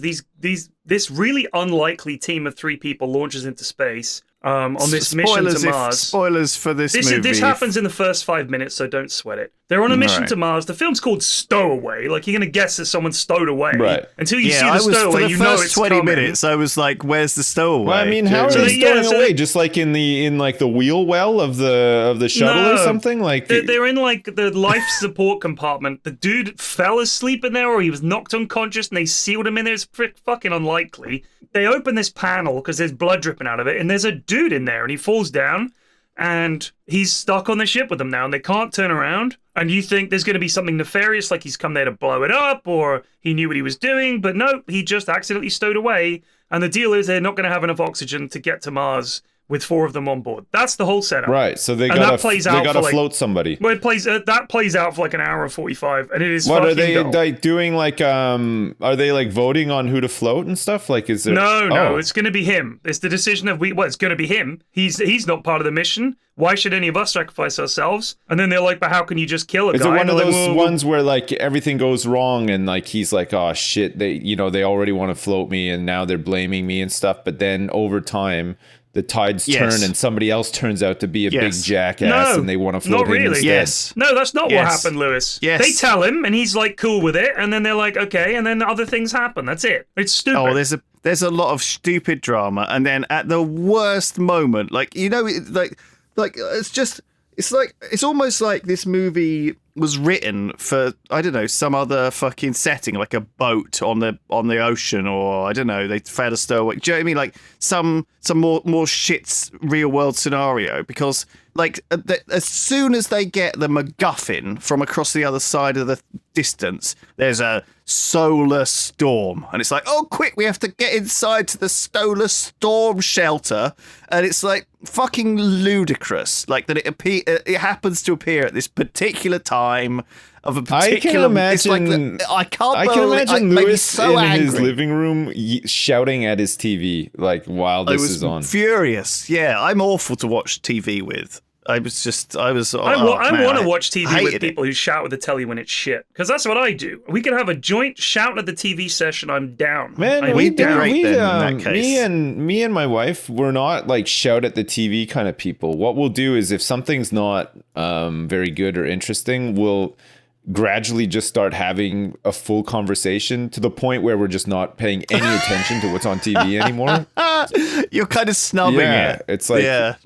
this really unlikely team of 3 people launches into space on this mission to Mars. Spoilers for this movie. This happens in the first 5 minutes, so don't sweat it. They're on a mission to Mars. The film's called Stowaway. Like, you're going to guess that someone's stowed away. Right. Until you see the stowaway, you know it's for the first 20 coming. minutes, I was like, where's the stowaway? Well, I mean, how are they stowing away? Just like in the wheel well of the shuttle or something? Like they're in like the life support compartment. The dude fell asleep in there, or he was knocked unconscious, and they sealed him in there. It's fucking unlikely. They open this panel because there's blood dripping out of it, and there's a dude in there, and he falls down, and he's stuck on the ship with them now, and they can't turn around. And you think there's going to be something nefarious, like he's come there to blow it up, or he knew what he was doing, but no, he just accidentally stowed away, And the deal is they're not going to have enough oxygen to get to Mars with 4 of them on board. That's the whole setup. Right. So they And gotta that plays out for, like- float somebody. Well, that plays out for like an hour and 45, and it is What fucking are they dull. like doing? Like, are they like voting on who to float and stuff? Like, is there? No, Oh. it's going to be him. It's the decision of it's going to be him. He's not part of the mission. Why should any of us sacrifice ourselves? And then they're like, but how can you just kill a Is guy? it one And of they're like, those well, ones where like everything goes wrong and like he's like, oh shit, they already want to float me and now they're blaming me and stuff. But then over time, the tides turn and somebody else turns out to be a big jackass and they want to float not him really. instead. Yes. No, that's not what Yes. happened, Lewis. Yes. They tell him, and he's like cool with it, and then they're like, okay, and then other things happen. That's it. It's stupid. Oh, there's a lot of stupid drama, and then at the worst moment, like it's almost like this movie was written for, I don't know, some other fucking setting, like a boat on the ocean, or I don't know, they failed a stowaway. Do you know what I mean? Like some more shit's real world scenario, because like as soon as they get the MacGuffin from across the other side of the distance, there's a solar storm, and it's like, oh quick, we have to get inside to the solar storm shelter, and it's like fucking ludicrous, like that it happens to appear at this particular time of a particular. I can imagine. I can't I can believe, imagine made me Lewis so in angry. his living room shouting at his TV like while I this was is on. furious. Yeah, I'm awful to watch TV with. I want to watch TV with hated people who shout at the telly when it's shit, because that's what I do. We can have a joint shout at the TV session. I'm down. Man, I'm we down. great then, in that case. me and my wife, we're not like shout at the TV kind of people. What we'll do is if something's not very good or interesting, we'll gradually just start having a full conversation to the point where we're just not paying any attention to what's on TV anymore. You're kind of snubbing Yeah, it. it's like-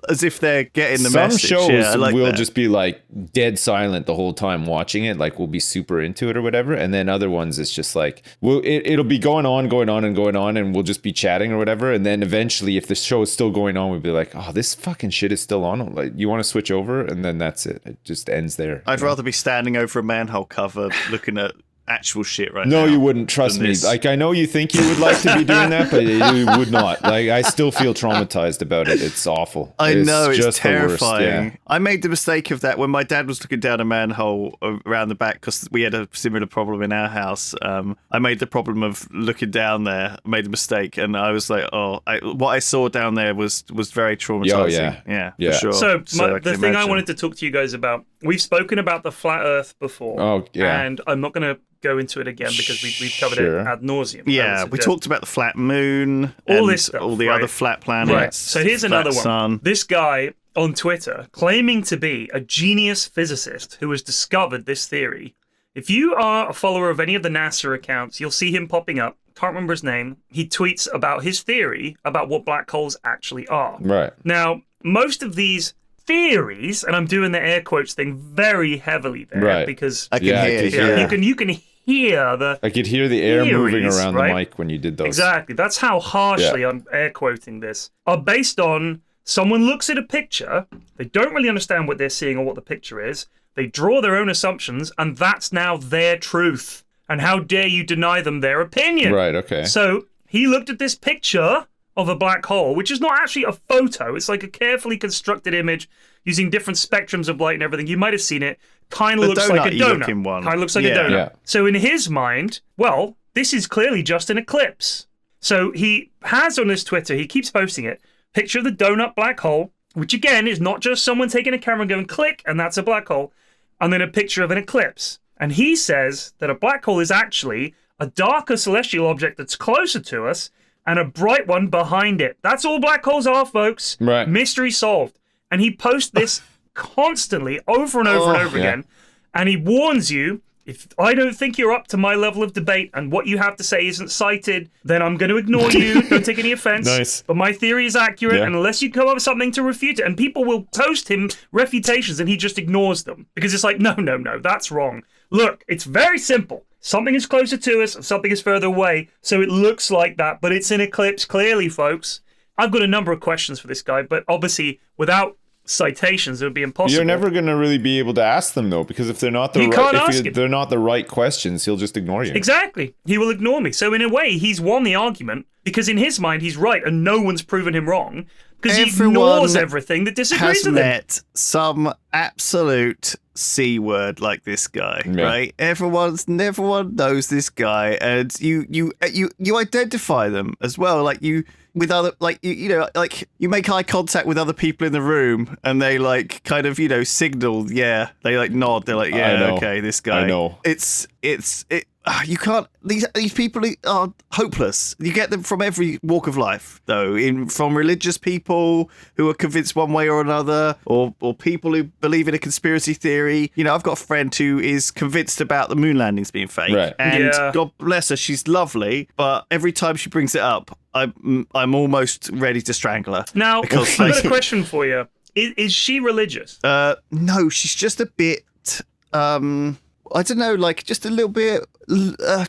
as if they're getting the Some message. shows Yeah, I like will that. just be like dead silent the whole time watching it, like we'll be super into it or whatever, and then other ones it's just like it'll be going on and we'll just be chatting or whatever, and then eventually if the show is still going on we'll be like, oh, this fucking shit is still on, like you want to switch over, and then that's it just ends there. I'd rather be standing over a manhole cover looking at actual shit right now. No, you wouldn't. Trust than me. this. Like, I know you think you would like to be doing that, but you would not. Like, I still feel traumatized about it. It's awful. I know, it's just the worst, terrifying. yeah. I made the mistake of that when my dad was looking down a manhole around the back, because we had a similar problem in our house. I made the problem of looking down there, made a mistake, and I was like, what I saw down there was very traumatizing. Yeah. For sure. So, I the can thing I imagine. wanted to talk to you guys about, we've spoken about the flat Earth before. Oh, yeah. And I'm not going to go into it again because we've covered Sure. it ad nauseum. Yeah, we talked about the flat moon, All and this stuff, all the right. other flat planets. Right. So here's flat another one. sun. This guy on Twitter claiming to be a genius physicist who has discovered this theory. If you are a follower of any of the NASA accounts, you'll see him popping up. Can't remember his name. He tweets about his theory about what black holes actually are. Right. Now, most of these theories, and I'm doing the air quotes thing very heavily there, Right. because I can Yeah, I hear could you. hear. you can hear the I could hear the air moving theories, around right? the mic when you did those. Exactly. That's how harshly I'm air quoting this. Are based on someone looks at a picture, they don't really understand what they're seeing or what the picture is. They draw their own assumptions, and that's now their truth. And how dare you deny them their opinion? Right, okay. So he looked at this picture of a black hole, which is not actually a photo. It's like a carefully constructed image using different spectrums of light and everything. You might have seen it. Kind of The looks like a donut-y looking donut. one. Kind of looks like a Yeah. donut. Yeah. So in his mind, well, this is clearly just an eclipse. So he has on his Twitter, he keeps posting it, picture of the donut black hole, which again is not just someone taking a camera and going click, and that's a black hole, and then a picture of an eclipse. And he says that a black hole is actually a darker celestial object that's closer to us and a bright one behind it. That's all black holes are, folks. Right. Mystery solved. And he posts this constantly over and over and over yeah. again. And he warns you, if I don't think you're up to my level of debate and what you have to say isn't cited, then I'm going to ignore you. Don't take any offense. Nice. But my theory is accurate, Yeah. and unless you come up with something to refute it, and people will post him refutations and he just ignores them. Because it's like, no, that's wrong. Look, it's very simple. Something is closer to us and something is further away, so it looks like that, but it's an eclipse clearly, folks. I've got a number of questions for this guy, but obviously without citations, it would be impossible. You're never going to really be able to ask them though, because if they're not the they're not the right questions, he'll just ignore you. Exactly. He will ignore me. So in a way, he's won the argument because in his mind, he's right and no one's proven him wrong because he ignores everything that disagrees with him. Has met some absolute C word like this guy, right? Everyone knows this guy, and you identify them as well, like you with other, like you know, like you make eye contact with other people in the room, and they like kind of signal, they like nod, they're like, okay, this guy. I know. You can't. These people are hopeless. You get them from every walk of life, though. From religious people who are convinced one way or another, or people who believe in a conspiracy theory. I've got a friend who is convinced about the moon landings being fake, and God bless her, she's lovely. But every time she brings it up, I'm almost ready to strangle her. Now, I've got a question for you. Is she religious? No, she's just a bit. I don't know, like just a little bit. I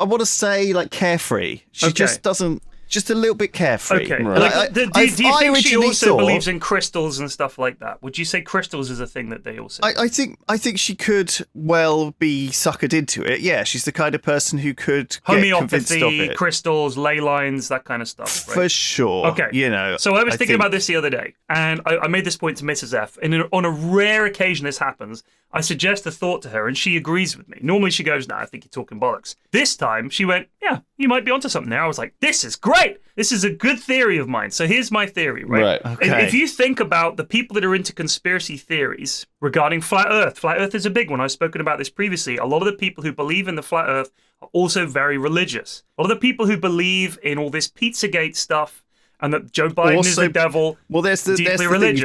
want to say like carefree. She just doesn't. Just a little bit carefree. Okay. Right. Do you think she also believes in crystals and stuff like that? Would you say crystals is a thing that they also? I think she could well be suckered into it. Yeah, she's the kind of person who could get convinced of it. Crystals, ley lines, that kind of stuff. Right? For sure. Okay. So I was thinking about this the other day, and I made this point to Mrs. F. And on a rare occasion this happens, I suggest a thought to her, and she agrees with me. Normally she goes, "Nah, I think you're talking bollocks." This time she went, "Yeah, you might be onto something there." I was like, "This is great. This is a good theory of mine." So here's my theory, right? Okay. If you think about the people that are into conspiracy theories regarding flat Earth is a big one. I've spoken about this previously. A lot of the people who believe in the flat Earth are also very religious. A lot of the people who believe in all this Pizzagate stuff and that Joe Biden is the devil. Well, there's the thing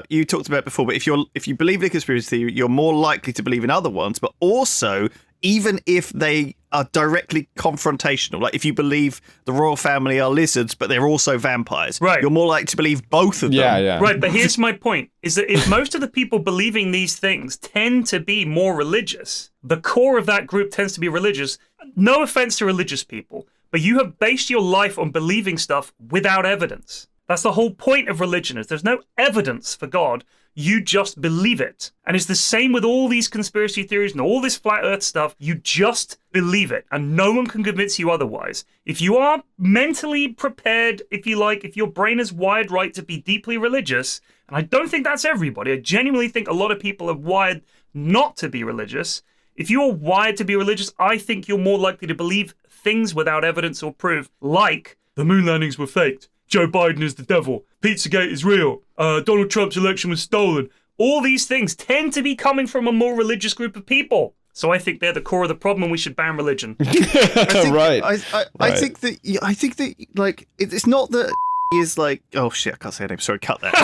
you talked about before. But if you believe in a conspiracy theory, you're more likely to believe in other ones. But also, even if they are directly confrontational, like if you believe the royal family are lizards, but they're also vampires, right, you're more likely to believe both of them. Yeah. Right, but here's my point: is that if most of the people believing these things tend to be more religious, the core of that group tends to be religious. No offense to religious people, but you have based your life on believing stuff without evidence. That's the whole point of religion, is there's no evidence for God. You just believe it. And it's the same with all these conspiracy theories and all this flat earth stuff. You just believe it, and no one can convince you otherwise. If you are mentally prepared, if you like, if your brain is wired right to be deeply religious, and I don't think that's everybody, I genuinely think a lot of people are wired not to be religious. If you're wired to be religious, I think you're more likely to believe things without evidence or proof, like the moon landings were faked, Joe Biden is the devil, Pizzagate is real, Donald Trump's election was stolen. All these things tend to be coming from a more religious group of people. So I think they're the core of the problem, and we should ban religion. Right. I think that like it's not that is like, oh shit, I can't say her name. Sorry, cut that.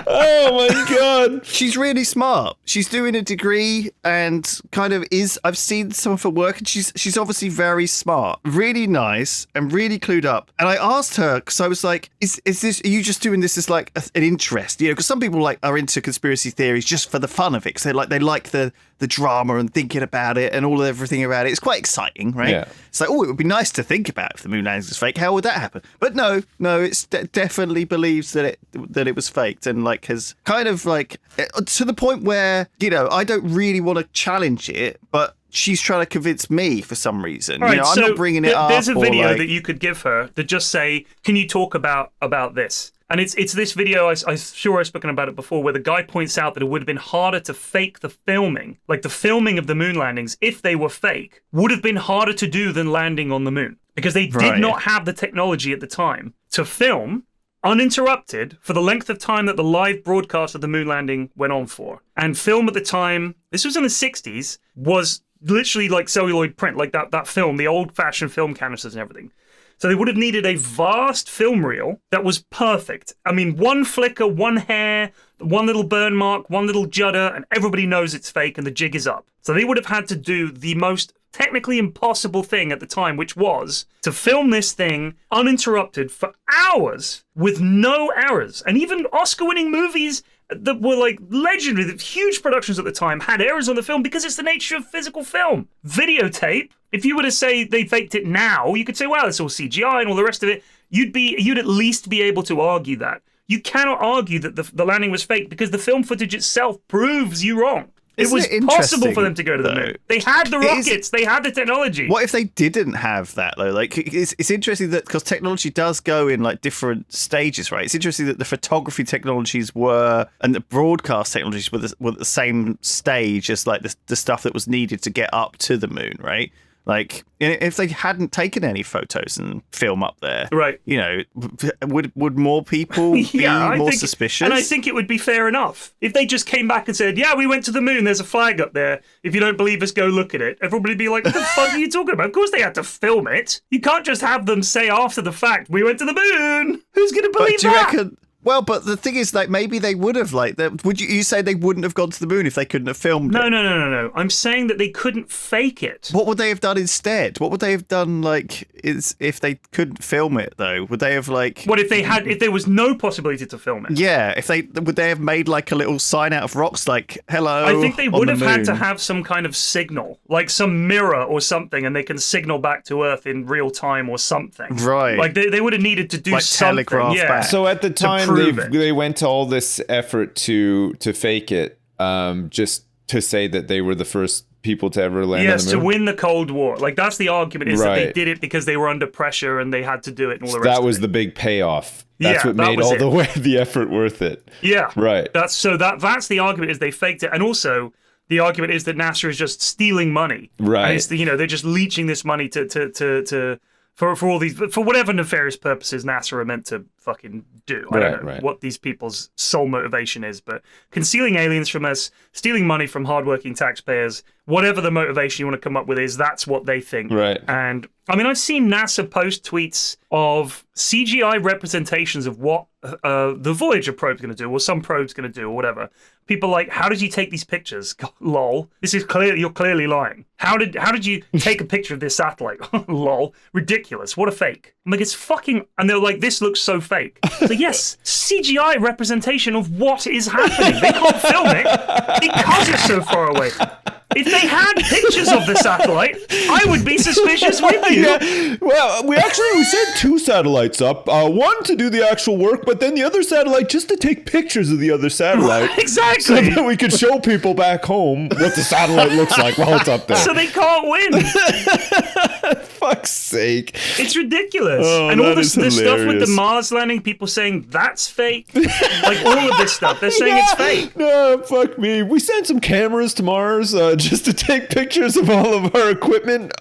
Oh my god. She's really smart. She's doing a degree and kind of is. I've seen some of her work, and she's obviously very smart, really nice, and really clued up. And I asked her because I was like, "Is this? Are you just doing this as like an interest? Because some people like are into conspiracy theories just for the fun of it. Because they like the drama and thinking about it and everything about it. It's quite exciting, right? Yeah. It's like, oh, it would be nice to think about if the moon landing was fake. How would that happen? But no, it's definitely believes that it was faked, and like has kind of like to the point where I don't really want to challenge it, but she's trying to convince me for some reason. Right, I'm not bringing it up. There's a video that you could give her to just say, "Can you talk about this?" And it's this video, I'm sure I've spoken about it before, where the guy points out that it would have been harder to fake the filming. Like the filming of the moon landings, if they were fake, would have been harder to do than landing on the moon. Because they did not have the technology at the time to film uninterrupted for the length of time that the live broadcast of the moon landing went on for. And film at the time, this was in the 60s, was literally like celluloid print, like that film, the old-fashioned film canisters and everything. So they would have needed a vast film reel that was perfect. I mean, one flicker, one hair, one little burn mark, one little judder, and everybody knows it's fake and the jig is up. So they would have had to do the most technically impossible thing at the time, which was to film this thing uninterrupted for hours with no errors. And even Oscar-winning movies that were like legendary, the huge productions at the time, had errors on the film because it's the nature of physical film. Videotape, if you were to say they faked it now, you could say, wow, it's all CGI and all the rest of it. You'd at least be able to argue that. You cannot argue that the landing was fake because the film footage itself proves you wrong. Isn't it it was possible for interesting, them to go to the though? moon. They had the rockets. They had the technology. What if they didn't have that though? Like, it's interesting that because technology does go in like different stages, right? It's interesting that the photography technologies were and the broadcast technologies were at the same stage as like the stuff that was needed to get up to the moon, right? Like, if they hadn't taken any photos and film up there, right? You know, would more people be more suspicious? And I think it would be fair enough if they just came back and said, "Yeah, we went to the moon. There's a flag up there. If you don't believe us, go look at it." Everybody would be like, "What the fuck are you talking about?" Of course, they had to film it. You can't just have them say after the fact, "We went to the moon." Who's going to believe that? Well, but the thing is, like, maybe they would have, like, would you say they wouldn't have gone to the moon if they couldn't have filmed it? No. I'm saying that they couldn't fake it. What would they have done instead? What would they have done, like, if they couldn't film it, though? Would they have, like... What if there was no possibility to film it? Yeah, would they have made, like, a little sign out of rocks, like, hello, I think they would have had to moon? have some kind of signal, like some mirror or something, and they can signal back to Earth in real time or something. Right. Like, they would have needed to do like something. Telegraph back. So at the time, prove it. they went to all this effort to fake it, just to say that they were the first people to ever land on the moon. To win the Cold War. Like, that's the argument, is that they Right. did it because they were under pressure and they had to do it and all the rest That of was it. the big payoff. That's Yeah, what that made was all it. the effort worth it. Yeah. Right. That's the argument, is they faked it. And also, the argument is that NASA is just stealing money. Right. And it's they're just leeching this money for all these, for whatever nefarious purposes NASA are meant to fucking do. I don't know what these people's sole motivation is, but concealing aliens from us, stealing money from hardworking taxpayers, whatever the motivation you want to come up with is, that's what they think. Right. And I mean, I've seen NASA post tweets of CGI representations of what the Voyager probe's going to do, or some probe's going to do, or whatever. People like, how did you take these pictures? God, lol. This is clear. You're clearly lying. How did you take a picture of this satellite? Lol. Ridiculous. What a fake. I'm like, it's fucking. And they're like, this looks so fake. So yes, CGI representation of what is happening. They can't film it because it's so far away. If they had pictures of the satellite, I would be suspicious with you. Yeah. Well, we sent 2 satellites up. One to do the actual work, but then the other satellite just to take pictures of the other satellite. Exactly. So that we could show people back home what the satellite looks like while it's up there. So they can't win. Fuck's sake. It's ridiculous. Oh, and all that this is the stuff with the hilarious. Mars landing, people saying that's fake. Like, all of this stuff, they're saying it's fake. No, fuck me. We sent some cameras to Mars just to take pictures of all of our equipment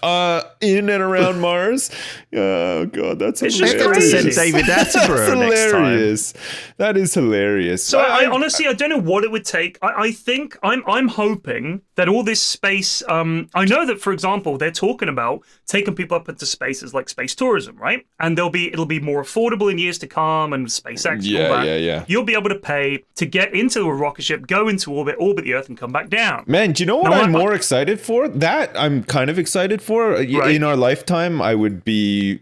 in and around Mars. Oh, God, that's It's hilarious. just crazy. Send David That's Attenborough next time. hilarious. That is hilarious. So I honestly, I don't know what it would take. I think I'm hoping that all this space. I know that, for example, they're talking about taking people up into spaces like space tourism, right? And it'll be more affordable in years to come, and SpaceX. and all that. Yeah. You'll be able to pay to get into a rocket ship, go into orbit the Earth, and come back down. Man, do you know what I'm more excited for? That I'm kind of excited for. Right. In our lifetime, I would be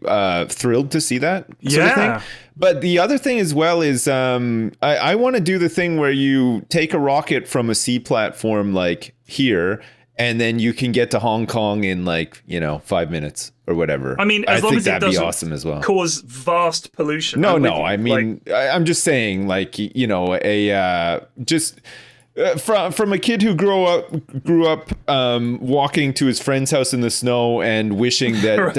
thrilled to see that sort of thing. But the other thing as well is I want to do the thing where you take a rocket from a sea platform like here, and then you can get to Hong Kong in 5 minutes or whatever. I mean, as long as it that'd be doesn't awesome as well. cause vast pollution. No, I'm with you. I mean, I'm just saying, from a kid who grew up walking to his friend's house in the snow and wishing that Right.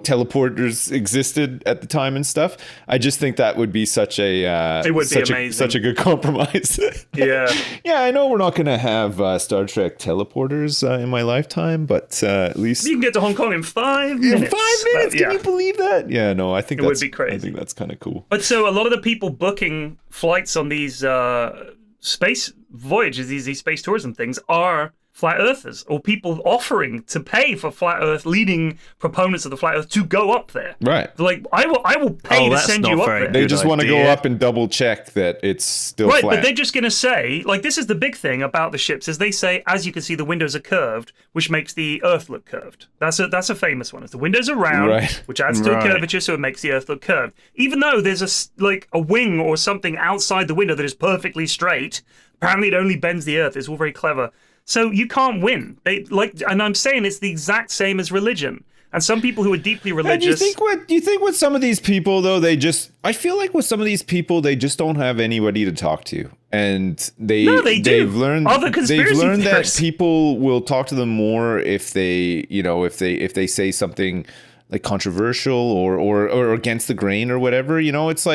teleporters existed at the time and stuff. I just think that would be such a It would be such amazing. such a good compromise. Yeah. Yeah, I know we're not going to have Star Trek teleporters in my lifetime, but at least You can get to Hong Kong in 5 in minutes. 5 minutes. Yeah. Can you believe that? Yeah, no, I think It would that's be crazy. I think that's kind of cool. But so a lot of the people booking flights on these space voyages, these space tourism things, are flat earthers, or people offering to pay for flat earth, leading proponents of the flat earth to go up there. Right. They're like, I will pay to that's send not you up very there. They Good just want to go idea. up and double check that it's still Right, flat. but they're just going to say, like, this is the big thing about the ships, is they say, as you can see, the windows are curved, which makes the Earth look curved. That's a famous one. Is the windows are round, Right. which adds to Right. the curvature, so it makes the Earth look curved. Even though there's a wing or something outside the window that is perfectly straight, apparently it only bends the Earth. It's all very clever. So you can't win. And I'm saying it's the exact same as religion. And some people who are deeply And religious. you think with some of these people though, I feel like with some of these people they just don't have anybody to talk to. And they do. they've learned Other conspiracy that theorists. people will talk to them more if they, if they say something like controversial or against the grain or whatever, it's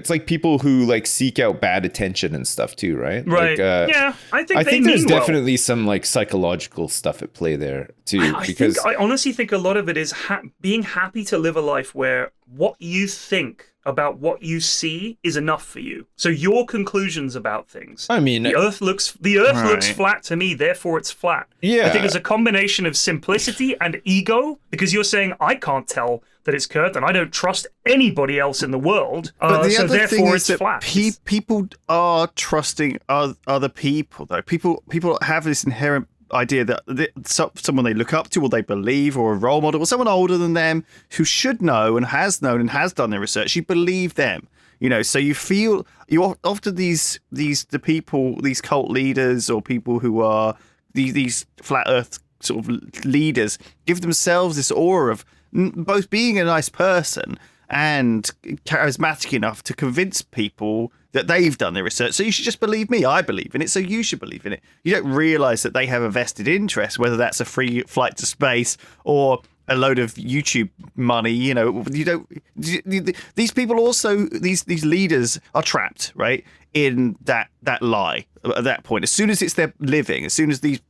like people who like seek out bad attention and stuff too, right? Right. Like, I think they there's mean well. definitely some like psychological stuff at play there too. I honestly think a lot of it is being happy to live a life where what you think about what you see is enough for you. So your conclusions about things. I mean, the Earth looks flat to me, therefore it's flat. Yeah. I think it's a combination of simplicity and ego, because you're saying I can't tell that it's curved and I don't trust anybody else in the world. But the so other thing therefore is it's that flat. people are trusting other people, though. People have this inherent idea that someone they look up to or they believe, or a role model, or someone older than them who should know and has known and has done their research, you believe them, so you feel often the people, these cult leaders or people who are these flat earth sort of leaders, give themselves this aura of both being a nice person and charismatic enough to convince people that they've done their research. So you should just believe me. I believe in it, so you should believe in it. You don't realise that they have a vested interest, whether that's a free flight to space or a load of YouTube money. You don't. These people also, these leaders are trapped, right, in that lie at that point. As soon as it's their living, as soon as these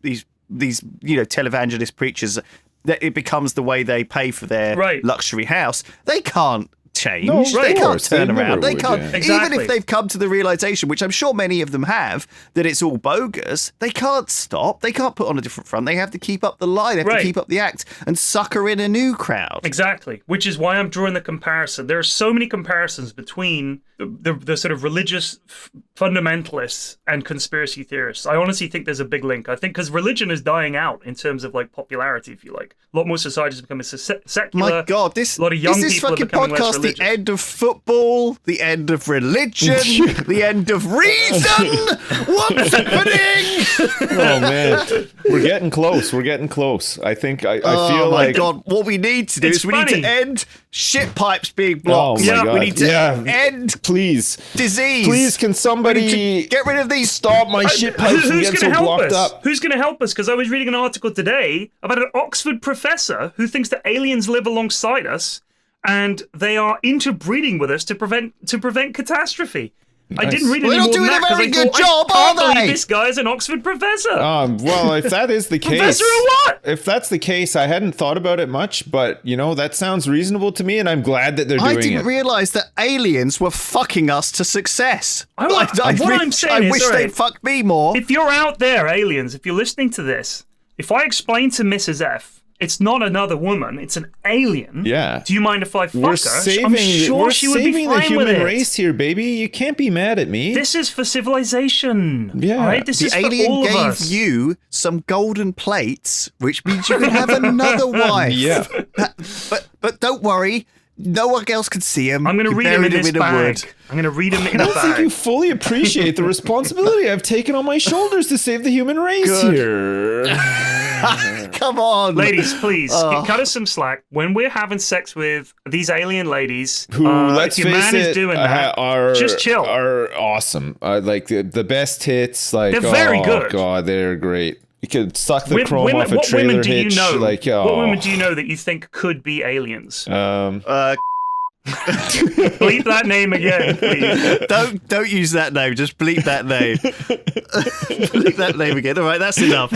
televangelist preachers, that it becomes the way they pay for their luxury house, they can't change. No, they can't turn they around. They would, can't. yeah. Even Exactly. if they've come to the realization, which I'm sure many of them have, that it's all bogus, they can't stop. They can't put on a different front. They have to keep up the lie. They have to keep up the act and sucker in a new crowd. Exactly, which is why I'm drawing the comparison. There are so many comparisons between the sort of religious fundamentalists and conspiracy theorists. I honestly think there's a big link. I think because religion is dying out in terms of like popularity, if you like. A lot more societies are becoming secular. My God, a lot of young is this people are fucking becoming less podcast religious. the end of football, the end of religion, the end of reason? What's happening? Oh man, we're getting close. I think I feel my like God, what we need to do It's is we need funny. to end shit pipes being Oh blocked. my God. We need to Yeah. end please, disease. please, can We somebody need to get rid of these. stop my shit pipes from Who's getting going so to help blocked us? up? Who's going to help us? Because I was reading an article today about an Oxford professor who thinks that aliens live alongside us and they are interbreeding with us to prevent catastrophe. I didn't read Well, any they're more not than doing that a because very I good thought, job, I can't are believe they? this guy is an Oxford professor. Well, if that is the case, Professor of what? If that's the case, I hadn't thought about it much, but that sounds reasonable to me, and I'm glad that they're doing I didn't it. realise that aliens were fucking us to success. What I'm saying I is, wish alright, they'd fucked me more. If you're out there, aliens, if you're listening to this, if I explain to Mrs. F, it's not another woman, it's an alien. Yeah. Do you mind if I fuck We're her? saving, I'm sure we're she would be saving the fine with human it. race here, baby. You can't be mad at me. This is for civilization. Yeah. All right? This The is for alien all of gave us. you some golden plates, which means you can have another wife. Yeah. But don't worry, no one else can see him. I'm going to You read him in buried this a bag. wood. I'm going to read him in I a don't think you bag. fully appreciate the responsibility I've taken on my shoulders to save the human race Good. here. Come on. Ladies, please, cut us some slack. When we're having sex with these alien ladies, Who, let's if your face man it, is doing that, are just chill. Are awesome. Like the best hits. Like They're very oh good. God, they're great. You could suck the Women- chrome off a what trailer women do you hitch. know? Like What women do you know that you think could be aliens? Bleep that name again, please. Don't use that name. Just bleep that name. Bleep that name again. All right, that's enough.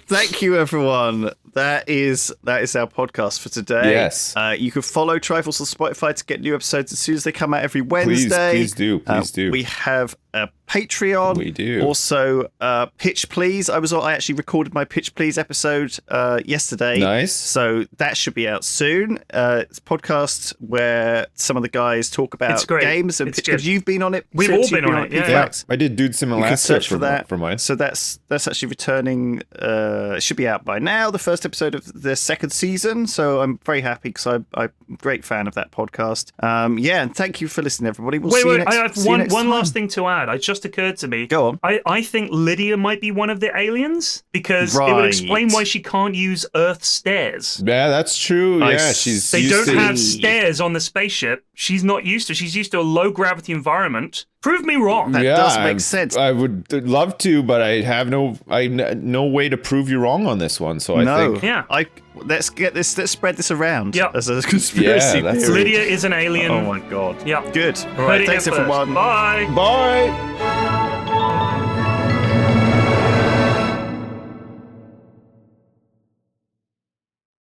Thank you, everyone. That is our podcast for today. Yes. You can follow Triforce on Spotify to get new episodes as soon as they come out every Wednesday. Please do. Please do. We have a Patreon. We do. Also, Pitch Please. I actually recorded my Pitch Please episode yesterday. Nice. So that should be out soon. It's a podcast where some of the guys talk about It's great. games and It's pitch. Because good. you've been on it. We've since all you've been on it, yeah. Yeah, Facts. I did Dudes in You can Alaska search for that for mine. So that's actually returning. It should be out by now. The first episode of the second season. So I'm very happy because I great fan of that podcast. Yeah, and thank you for listening, everybody. We'll Wait, see you wait, next I have see you one next time. last thing to add. It just occurred to me. Go on. I think Lydia might be one of the aliens because it would Right. explain why she can't use Earth stairs. Yeah, that's true. I Yeah, s- she's They used don't to- have stairs on the spaceship. She's not used to. She's used to a low gravity environment. Prove me wrong. That does make sense. I would love to, but I have no way to prove you wrong on this one. So I No. think Yeah. Let's spread this around Yeah. as a conspiracy Yeah, that's- theory. Lydia is an alien. Oh my god. Yeah. Good. All Heard right, it thanks here first. everyone. Bye. bye.